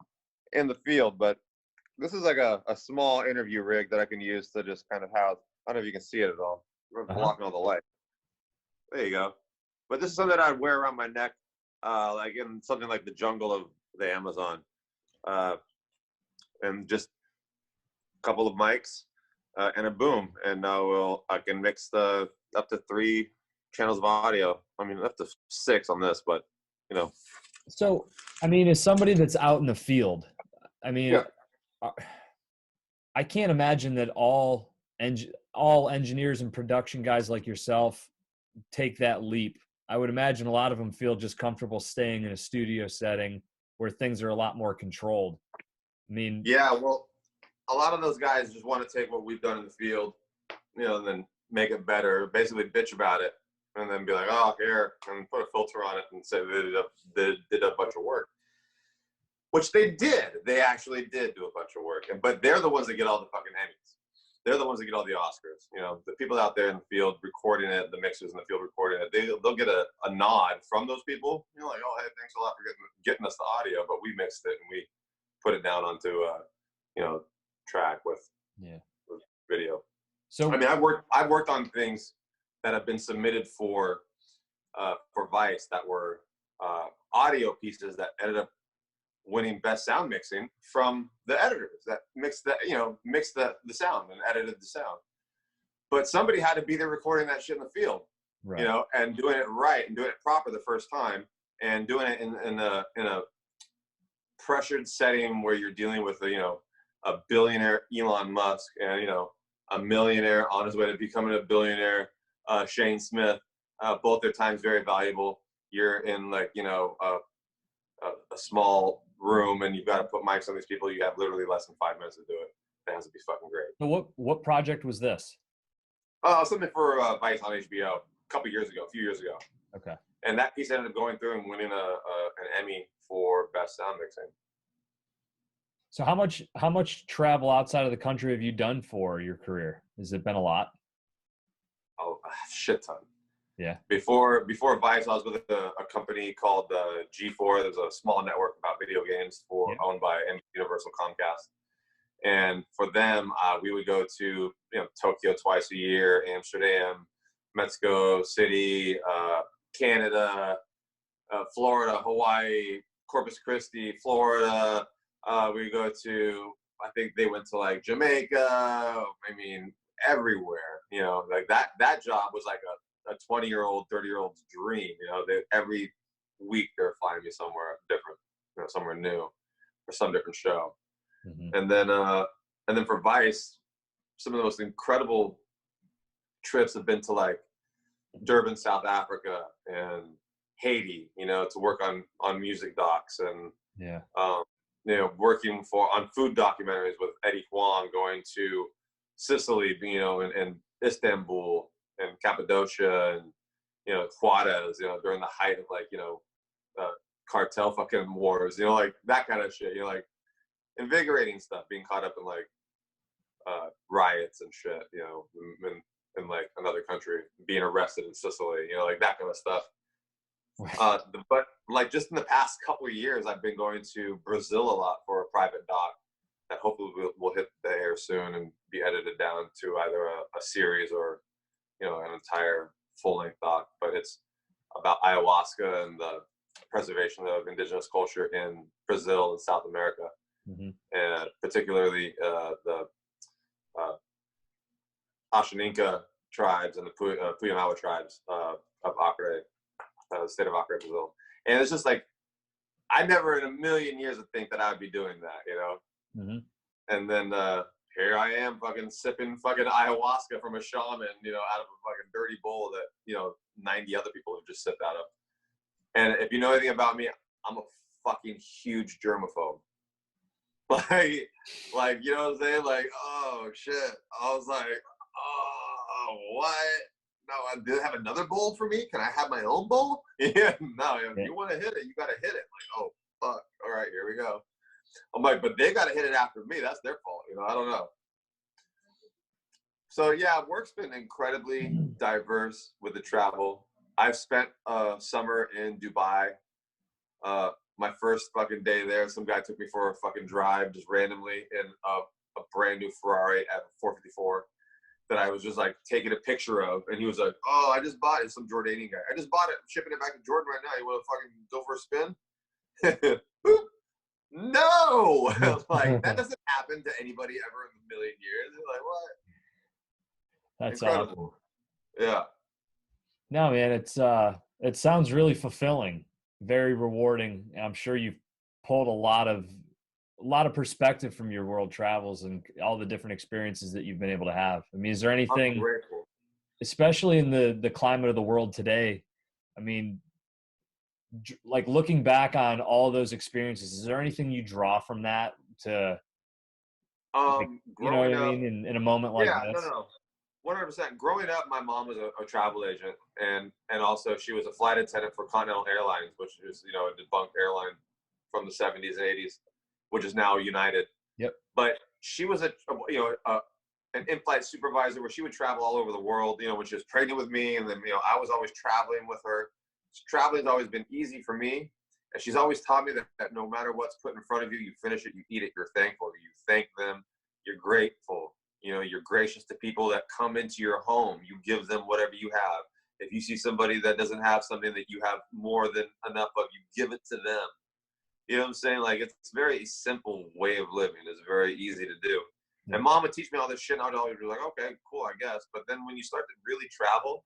in the field, but this is like a small interview rig that I can use to just kind of house. I don't know if you can see it at all. We're blocking all the light. There you go. But this is something that I'd wear around my neck, like in something like the jungle of the Amazon. And just a couple of mics and a boom. And now I can mix up to 3 channels of audio. I mean, up to 6 on this, but, you know. So, I mean, as somebody that's out in the field, I mean, yeah. I can't imagine that all engineers and production guys like yourself take that leap. I would imagine a lot of them feel just comfortable staying in a studio setting where things are a lot more controlled. I mean, yeah, well, a lot of those guys just want to take what we've done in the field, you know, and then make it better, basically bitch about it, and then be like, oh, here, and put a filter on it and say they did a bunch of work. Which they did. They actually did do a bunch of work. But they're the ones that get all the fucking Emmys. They're the ones that get all the Oscars. You know, the people out there in the field recording it, the mixers in the field recording it, they'll get a nod from those people. You're like, oh, hey, thanks a lot for getting us the audio, but we mixed it and we put it down onto you know, track with video. So I mean, I've worked on things that have been submitted for Vice that were audio pieces that ended up winning best sound mixing from the editors that mixed the sound and edited the sound. But somebody had to be there recording that shit in the field, right. You know, and doing it right and doing it proper the first time and doing it in a pressured setting where you're dealing with a billionaire Elon Musk and, you know, a millionaire on his way to becoming a billionaire, Shane Smith, both their times very valuable. You're in like, you know, a small room and you've got to put mics on these people. You have literally less than 5 minutes to do it. It has to be fucking great. So what project was this? Something for Vice on HBO a few years ago. Okay. And that piece ended up going through and winning an Emmy for best sound mixing. So how much travel outside of the country have you done for your career? Has it been a lot? Oh, a shit ton. Yeah. Before Vice, I was with a company called G4. There's a small network about video games owned by Universal Comcast. And for them, we would go to Tokyo twice a year, Amsterdam, Mexico City, Canada, Florida, Hawaii, Corpus Christi, Florida. We go to, I think they went to like Jamaica. I mean, everywhere. You know, like that job was like a 20-year-old, 30-year-old's dream. You know, every week they're flying me somewhere different, you know, somewhere new or some different show. Mm-hmm. And then for Vice, some of the most incredible trips have been to like Durban, South Africa, and Haiti. You know, to work on music docs and you know, working on food documentaries with Eddie Huang, going to Sicily, you know, and Istanbul and Cappadocia and, you know, Juarez, you know, during the height of like, you know, cartel fucking wars, you know, like that kind of shit. You know, like invigorating stuff, being caught up in like riots and shit, you know, in like another country, being arrested in Sicily, you know, like that kind of stuff. But like just in the past couple of years, I've been going to Brazil a lot for a private doc that hopefully will hit the air soon and be edited down to either a series or, you know, an entire full-length doc. But it's about ayahuasca and the preservation of indigenous culture in Brazil and South America, and particularly the Ashaninka tribes and the Puyamawa tribes of Acre, the state of Acre, Brazil. And it's just like, I never in a million years would think that I'd be doing that, you know? And then here I am fucking sipping fucking ayahuasca from a shaman, you know, out of a fucking dirty bowl that, you know, 90 other people have just sipped out of. And if you know anything about me, I'm a fucking huge germaphobe. Like, you know what I'm saying? Like, oh shit. I was like, oh, what? No, do they have another bowl for me? Can I have my own bowl? Yeah, no, if you want to hit it, you got to hit it. Like, oh, fuck. All right, here we go. I'm like, but they got to hit it after me. That's their fault. You know, I don't know. So, yeah, work's been incredibly diverse with the travel. I've spent summer in Dubai. My first fucking day there, some guy took me for a fucking drive just randomly in a brand new Ferrari at 454 that I was just like taking a picture of. And he was like, oh, I just bought it. Some Jordanian guy. I just bought it. I'm shipping it back to Jordan right now. You want to fucking go for a spin? No! Like, that doesn't happen to anybody ever in a million years. You're like, what? That's incredible. Awesome. Yeah. No, man, it sounds really fulfilling, very rewarding. I'm sure you've pulled a lot of perspective from your world travels and all the different experiences that you've been able to have. I mean, is there anything, especially in the climate of the world today, I mean, like looking back on all those experiences, is there anything you draw from that to, like, you know what I mean, in a moment like this? No. 100%. Growing up, my mom was a travel agent, and also she was a flight attendant for Continental Airlines, which is, you know, a debunked airline from the 70s and 80s, which is now United. Yep. But she was an in-flight supervisor where she would travel all over the world, you know, when she was pregnant with me, and then, you know, I was always traveling with her. Traveling's always been easy for me, and she's always taught me that no matter what's put in front of you, you finish it, you eat it, you're thankful, you thank them, you're grateful. You know, you're gracious to people that come into your home. You give them whatever you have. If you see somebody that doesn't have something that you have more than enough of, you give it to them. You know what I'm saying? Like, it's a very simple way of living. It's very easy to do. Yeah. And mom would teach me all this shit, and I would always be like, okay, cool, I guess. But then when you start to really travel,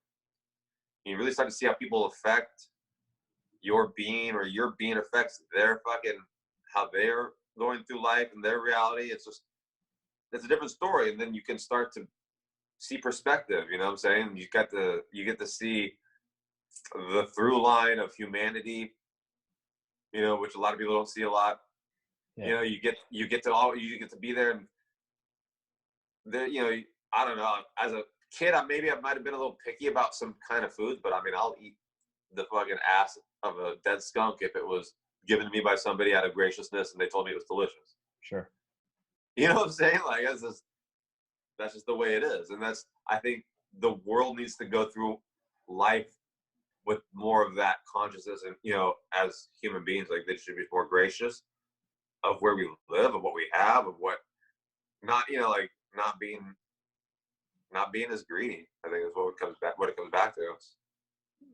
you really start to see how people affect your being, or your being affects their fucking, how they're going through life and their reality. It's a different story. And then you can start to see perspective, you know what I'm saying? You get to see the through line of humanity, you know, which a lot of people don't see a lot. Yeah. You know, you get to be there, and there, you know, I don't know, as a kid, I might have been a little picky about some kind of foods, but I mean, I'll eat the fucking ass of a dead skunk if it was given to me by somebody out of graciousness and they told me it was delicious. Sure. You know what I'm saying? Like, that's just the way it is. And I think the world needs to go through life with more of that consciousness. And, you know, as human beings, like, they should be more gracious of where we live, of what we have, of what, not, you know, like, not being as greedy, I think is what it comes back to.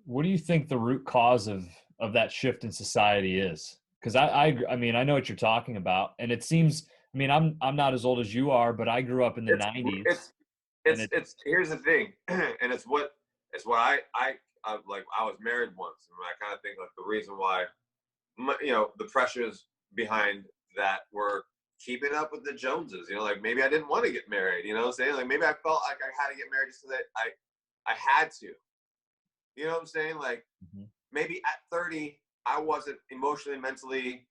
What do you think the root cause of that shift in society is? Because I mean, I know what you're talking about, and it seems, I mean, I'm not as old as you are, but I grew up in the 90s. It's here's the thing, and it's what I like. I was married once, and I kind of think like the reason why, you know, the pressures behind that were keeping up with the Joneses. You know, like, maybe I didn't want to get married. You know what I'm saying? Like, maybe I felt like I had to get married just so that I had to. You know what I'm saying? Like, maybe at 30, I wasn't emotionally, mentally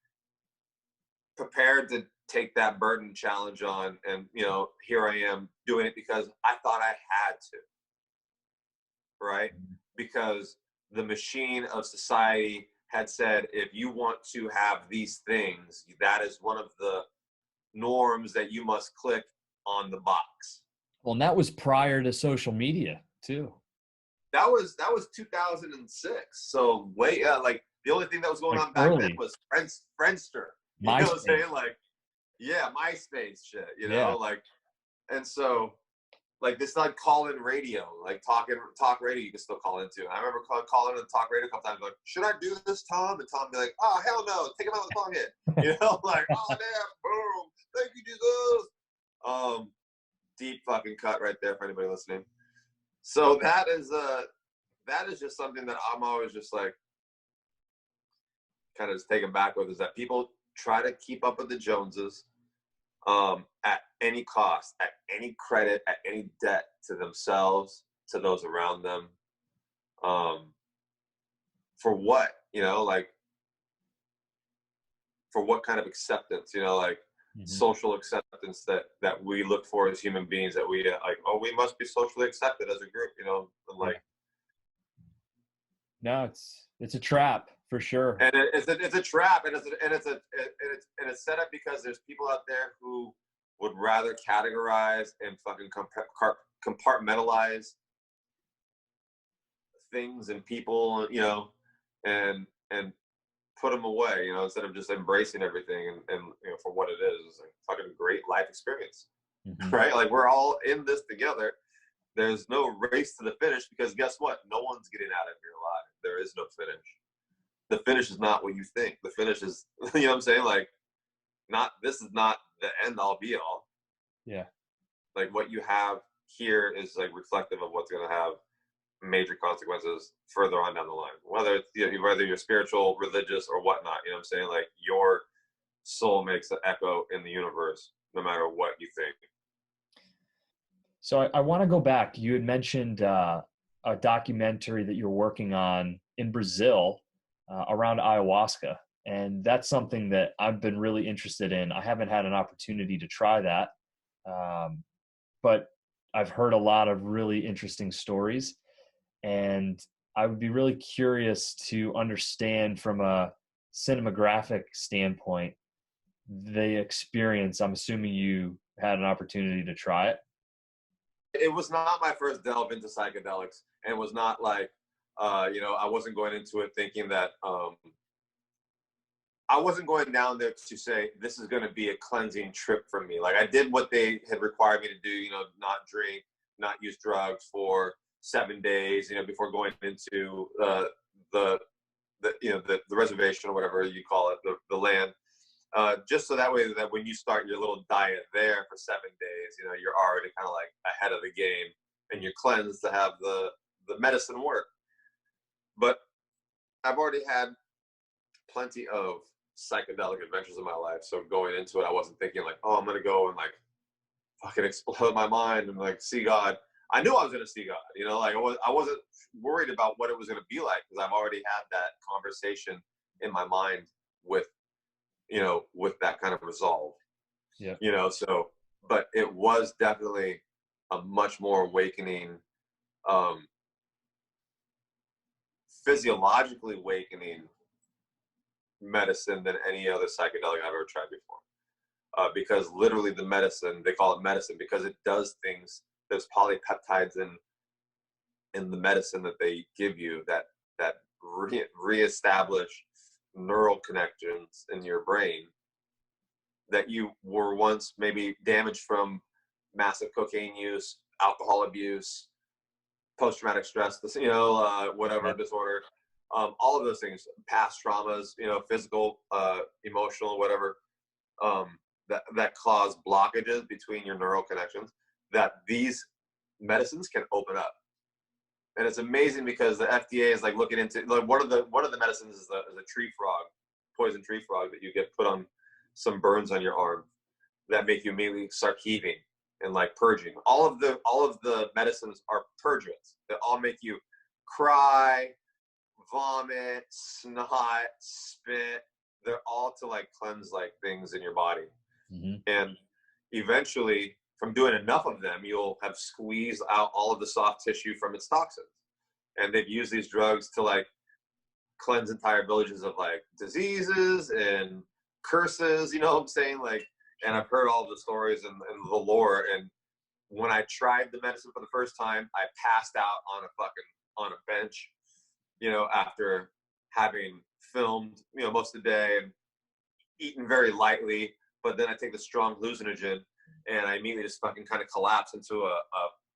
prepared to take that burden challenge on. And, you know, here I am doing it because I thought I had to. Right? Because the machine of society had said, if you want to have these things, that is one of the norms that you must click on the box. Well, and that was prior to social media too. that was 2006. So way like the only thing that was going Like on back then early. was Friendster. You know what I'm MySpace. saying? Like, yeah, MySpace shit. You Yeah. know, like, and so like this like call-in radio, like talk radio you can still call into. I remember calling in talk radio a couple times, like, should I do this, Tom? And Tom be like, oh hell no, take him out of the phone hit. You know, like, oh damn, boom, thank you, Jesus. Deep fucking cut right there for anybody listening. So that is just something that I'm always just like kind of just taken back with, is that people try to keep up with the Joneses at any cost, at any credit, at any debt to themselves, to those around them. For what, you know, like, for what kind of acceptance, you know, like social acceptance that we look for as human beings, that we like, oh, we must be socially accepted as a group, you know, and like, no, it's a trap for sure. and it's a trap, and it's set up because there's people out there who would rather categorize and fucking compartmentalize things and people, you know, and put them away, you know, instead of just embracing everything and you know, for what it is. It's like fucking great life experience, right? Like, we're all in this together. There's no race to the finish, because guess what? No one's getting out of here alive. There is no finish. The finish is not what you think. The finish is, you know what I'm saying? Like, this is not the end all be all. Yeah. Like, what you have here is like reflective of what's going to have major consequences further on down the line, whether it's, you know, whether you're spiritual, religious, or whatnot. You know what I'm saying? Like, your soul makes an echo in the universe no matter what you think. So I want to go back. You had mentioned a documentary that you're working on in Brazil around ayahuasca, and that's something that I've been really interested in. I haven't had an opportunity to try that, but I've heard a lot of really interesting stories, and I would be really curious to understand from a cinematographic standpoint the experience. I'm assuming you had an opportunity to try it. It was not my first delve into psychedelics, and was not like, you know, I wasn't going into it thinking that, I wasn't going down there to say, this is going to be a cleansing trip for me. Like, I did what they had required me to do, you know, not drink, not use drugs for 7 days, you know, before going into the you know, the reservation, or whatever you call it, the land. Just so that way that when you start your little diet there for 7 days, you know, you're already kind of like ahead of the game, and you're cleansed to have the medicine work. But I've already had plenty of psychedelic adventures in my life, so going into it, I wasn't thinking like, oh, I'm gonna go and like fucking explode my mind and like see God. I knew I was gonna see God, you know, like I wasn't worried about what it was gonna be like, because I've already had that conversation in my mind with, you know, with that kind of resolve. Yeah. You know, so, but it was definitely a much more awakening, physiologically awakening medicine than any other psychedelic I've ever tried before. Because literally the medicine, they call it medicine because it does things. There's polypeptides in the medicine that they give you that reestablish neural connections in your brain that you were once maybe damaged from massive cocaine use, alcohol abuse, post-traumatic stress, you know, whatever disorder, all of those things, past traumas, you know, physical, emotional, whatever, that cause blockages between your neural connections, that these medicines can open up. And it's amazing because the FDA is like looking into, like, one of the medicines is a tree frog, poison tree frog, that you get put on some burns on your arm that make you immediately start heaving and like purging. All of the medicines are purgants that all make you cry, vomit, snot, spit. They're all to like cleanse like things in your body. And eventually, from doing enough of them, you'll have squeezed out all of the soft tissue from its toxins. And they've used these drugs to like cleanse entire villages of like diseases and curses, you know what I'm saying? Like, and I've heard all the stories and the lore, and when I tried the medicine for the first time, I passed out on a bench, after having filmed, most of the day and eaten very lightly. But then I take the strong hallucinogen, and I immediately just fucking kind of collapse into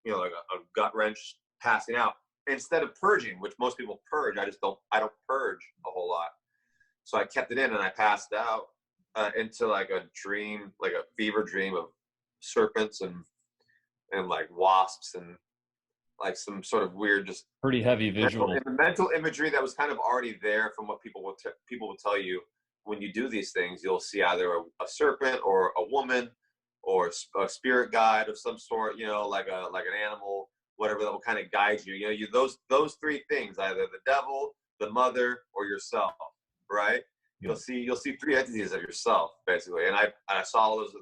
like a gut wrench, passing out. Instead of purging, which most people purge, I don't purge a whole lot. So I kept it in, and I passed out into like a dream, like a fever dream of serpents and like wasps and like some sort of weird, just pretty heavy visual mental imagery that was kind of already there from what people will tell you. When you do these things, you'll see either a serpent or a woman or a spirit guide of some sort, like an animal, whatever, that will kind of guide you. Those three things, either the devil, the mother, or yourself, right? You'll see three entities of yourself, basically. And I saw all those in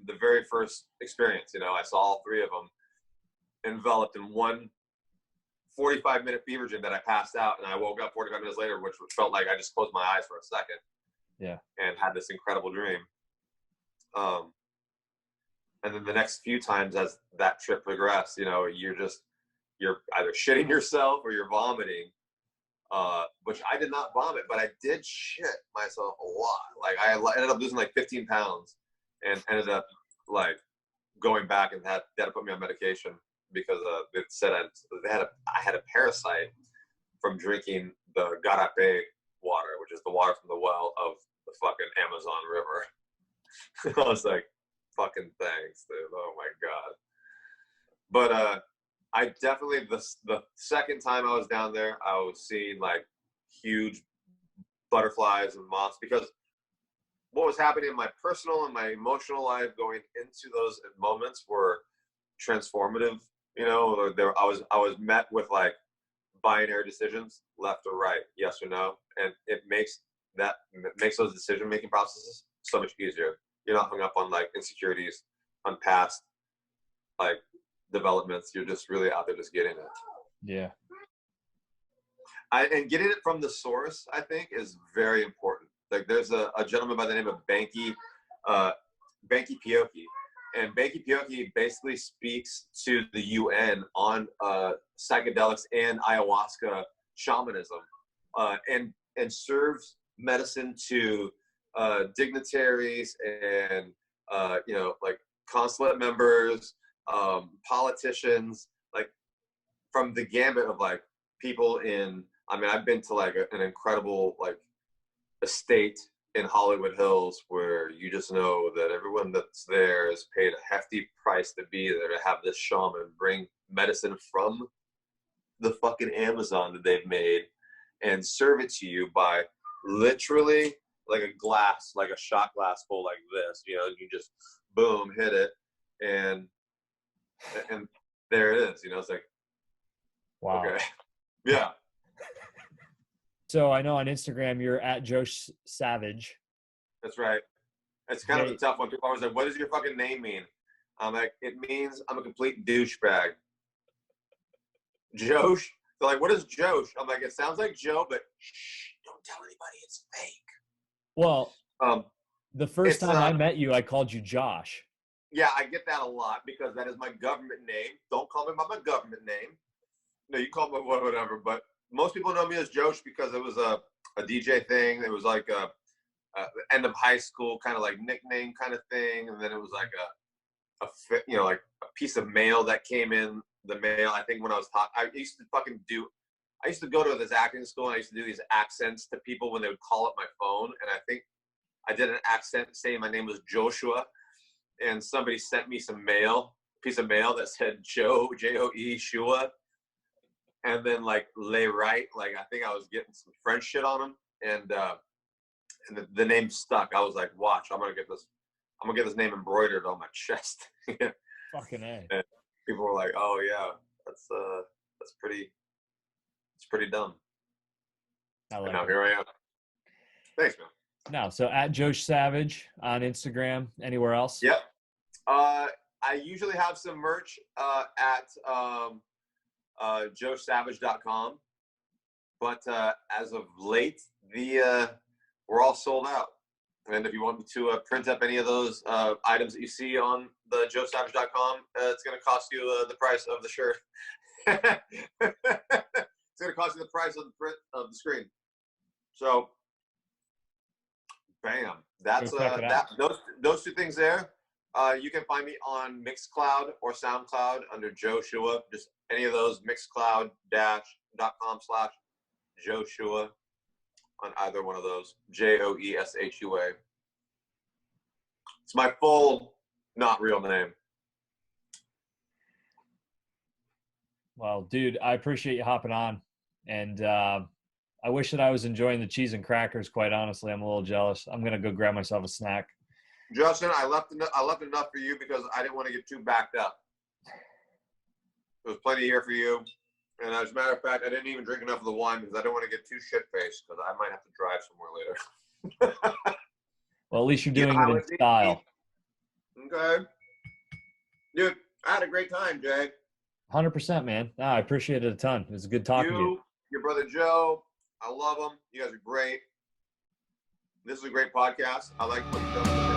the very first experience. I saw all three of them enveloped in one 45-minute fever dream that I passed out, and I woke up 45 minutes later, which felt like I just closed my eyes for a second. Yeah. And had this incredible dream. And then the next few times as that trip progressed, you're either shitting yourself or you're vomiting. Which I did not vomit, but I did shit myself a lot. Like I ended up losing like 15 pounds and ended up like going back and had to put me on medication because it said I had a parasite from drinking the Garape water, which is the water from the well of the fucking Amazon River. I was like, fucking thanks, dude. Oh my God. But I definitely, the second time I was down there, I was seeing like huge butterflies and moths, because what was happening in my personal and my emotional life going into those moments were transformative. I was met with like binary decisions, left or right, yes or no, and it makes those decision making processes so much easier. You're not hung up on like insecurities, on past like developments. You're just really out there just getting it. Yeah. And getting it from the source, I think, is very important. Like there's a gentleman by the name of Banky Pioki. And Banky Pioki basically speaks to the UN on psychedelics and ayahuasca shamanism, and serves medicine to dignitaries and like consulate members, politicians, like from the gambit of like people I've been to like an incredible like estate in Hollywood Hills where you just know that everyone that's there has paid a hefty price to be there, to have this shaman bring medicine from the fucking Amazon that they've made and serve it to you by literally like a glass, like a shot glass full like this, you just boom, hit it, and there it is, it's like, wow. Okay. Yeah. So I know on Instagram you're at Joesh Savage. That's right. It's kind of a tough one. People always like, what does your fucking name mean? I'm like, it means I'm a complete douchebag. Joesh. They're like, what is Joesh? I'm like, it sounds like Joe, but shh, don't tell anybody it's fake. Well, the first time I met you, I called you Josh. Yeah, I get that a lot because that is my government name. Don't call me by my government name. No, you call me whatever, but most people know me as Joesh because it was a DJ thing. It was like a end of high school kind of like nickname kind of thing, and then it was like like a piece of mail that came in the mail. I think when I was hot, I used to go to this acting school, and I used to do these accents to people when they would call up my phone, and I think I did an accent saying my name was Joshua, and somebody sent me some piece of mail that said Joe, Joe, Shua. And then like lay right, like I think I was getting some French shit on them, and the name stuck. I was like, watch, I'm gonna get this name embroidered on my chest. Fucking A. And people were like, oh yeah, that's pretty dumb. And now here I am. Thanks, man. Now, so at Joesh Savage on Instagram, anywhere else? Yep. I usually have some merch at joeshsavage.com, but as of late, we're all sold out. And if you want me to print up any of those items that you see on the joesavage.com, it's going to cost you the price of the shirt. It's going to cost you the price of the print of the screen. So, bam. That's those two things there. You can find me on Mixcloud or SoundCloud under Joshua. Just any of those, mixcloud-.com/Joshua on either one of those. Joeshua. It's my full, not real name. Well, dude, I appreciate you hopping on. And I wish that I was enjoying the cheese and crackers, quite honestly. I'm a little jealous. I'm going to go grab myself a snack. Justin, I left enough for you because I didn't want to get too backed up. There was plenty here for you. And as a matter of fact, I didn't even drink enough of the wine because I don't want to get too shit-faced because I might have to drive somewhere later. Well, at least you're doing it in style. Okay. Dude, I had a great time, Jay. 100%, man. No, I appreciate it a ton. It was good talking to you. Your brother Joe, I love him. You guys are great. This is a great podcast. I like what you've done.